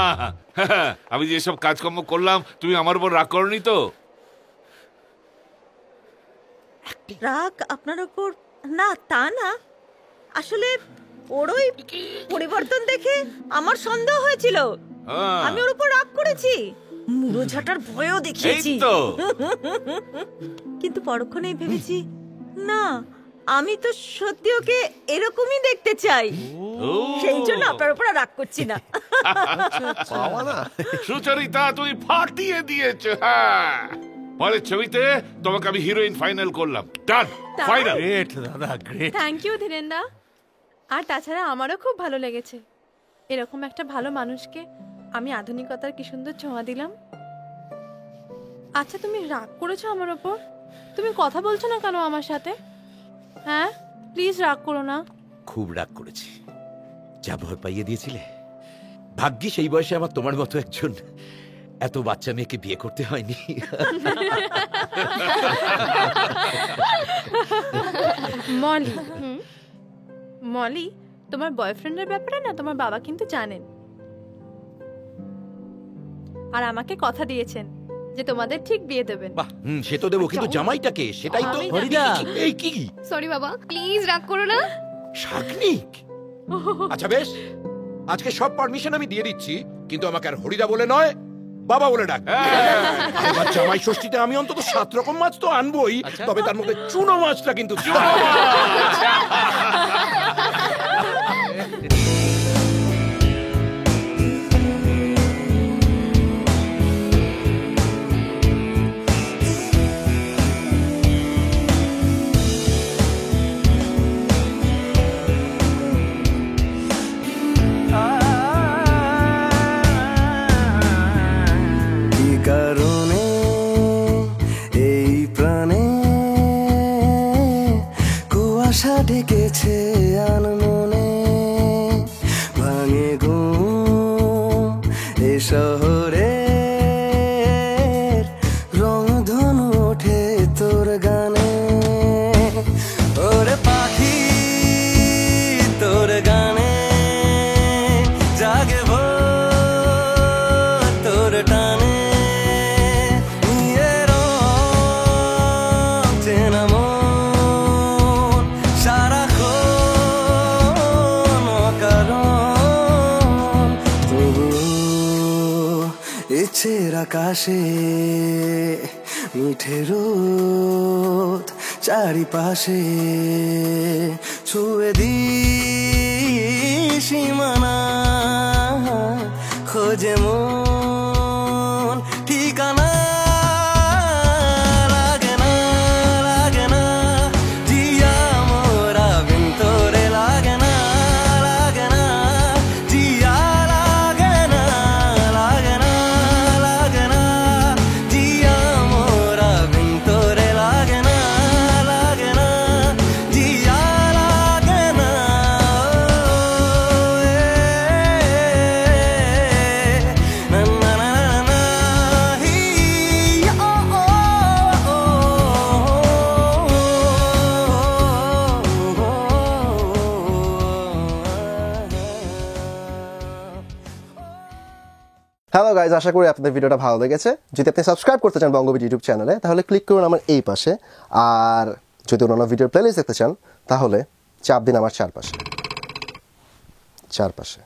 আমি যেসব কাজকর্ম করলাম তুমি আমার উপর রাগ করনি তো রাগ আপনার উপর না তা না আসলে ওরই পরিবর্তন দেখে আমার সন্দেহ হয়েছিল আমি ওর উপর রাগ করেছি মুড়ো ঝাঁটার ভয়ও দেখিয়েছি কিন্তু পরক্ষণেই ভেবেছি না আমি তো সত্যি ওকে এরকমই দেখতে চাই সেই জন্য আপনার উপর রাগ করছি না সুচরিতা তুমি ফাটিয়ে দিয়েছো হ্যাঁ পরের ছবিতে তোমাকে আমি হিরোইন ফাইনাল করলাম ডান ফাইনাল গ্রেট দাদা গ্রেট থ্যাংক ইউ ধীরেন্দা আর তাছাড়া আমারও খুব ভালো লেগেছে এরকম একটা ভালো মানুষকে আমি আধুনিকতার কি সুন্দর ছোঁয়া দিলাম আচ্ছা তুমি রাগ করেছো আমার ওপর তুমি কথা বলছো না কেন আমার সাথে হ্যাঁ প্লিজ রাগ করো না খুব রাগ করেছি যা ভয় পাইয়ে দিয়েছিলে ভাগ্যি সেই বয়সে আমার তোমার মতো একজন এত বাচ্চা মেয়েকে বিয়ে করতে হয়নি মলি মলি তোমার বয়ফ্রেন্ডের ব্যাপারে না তোমার বাবা কিন্তু জানেন আর আমাকে কথা দিয়েছেন যে তোমাদের ঠিক বিয়ে দেবেন সে তো দেবো কিন্তু জামাইটাকে সেটাই তো হরিদা এই কি সরি বাবা প্লিজ রাগ করো না শাগনিক আচ্ছা বেশ আজকে সব পারমিশন আমি দিয়ে দিচ্ছি কিন্তু আমাকে আর হরিদা বলে নয় বাবা বলে ডাক এবার জামাই ষষ্ঠীতে আমি অন্তত 7 রকম মাছ তো আনবই তবে তার মধ্যে চুনো মাছটা কিন্তু কারণে এই প্রাণে কুয়াশা ঢেকেছে আকাশে মিঠে রোদ চারিপাশে ছুঁয়ে দি সীমানা খোঁজে মন ঠিকানা লাগে না লাগে না জিয়া মোরা বিন তোরে লাগে না লাগে না জিয়া লাগে না লাগে না লাগে না জিয়া মোরা বিন তোরে লাগে না লাগে না জিয়া লাগে না na na na na hi oh hello guys, আশা করি আপনাদের ভিডিওটা ভালো লেগেছে। যদি আপনি সাবস্ক্রাইব করতে চান বঙ্গবীর ইউটিউব চ্যানেলে তাহলে ক্লিক করুন আমার এই পাশে, আর যদি অন্যান্য ভিডিওর প্লেলিস্ট দেখতে চান তাহলে চাপ দিন আমার চারপাশে।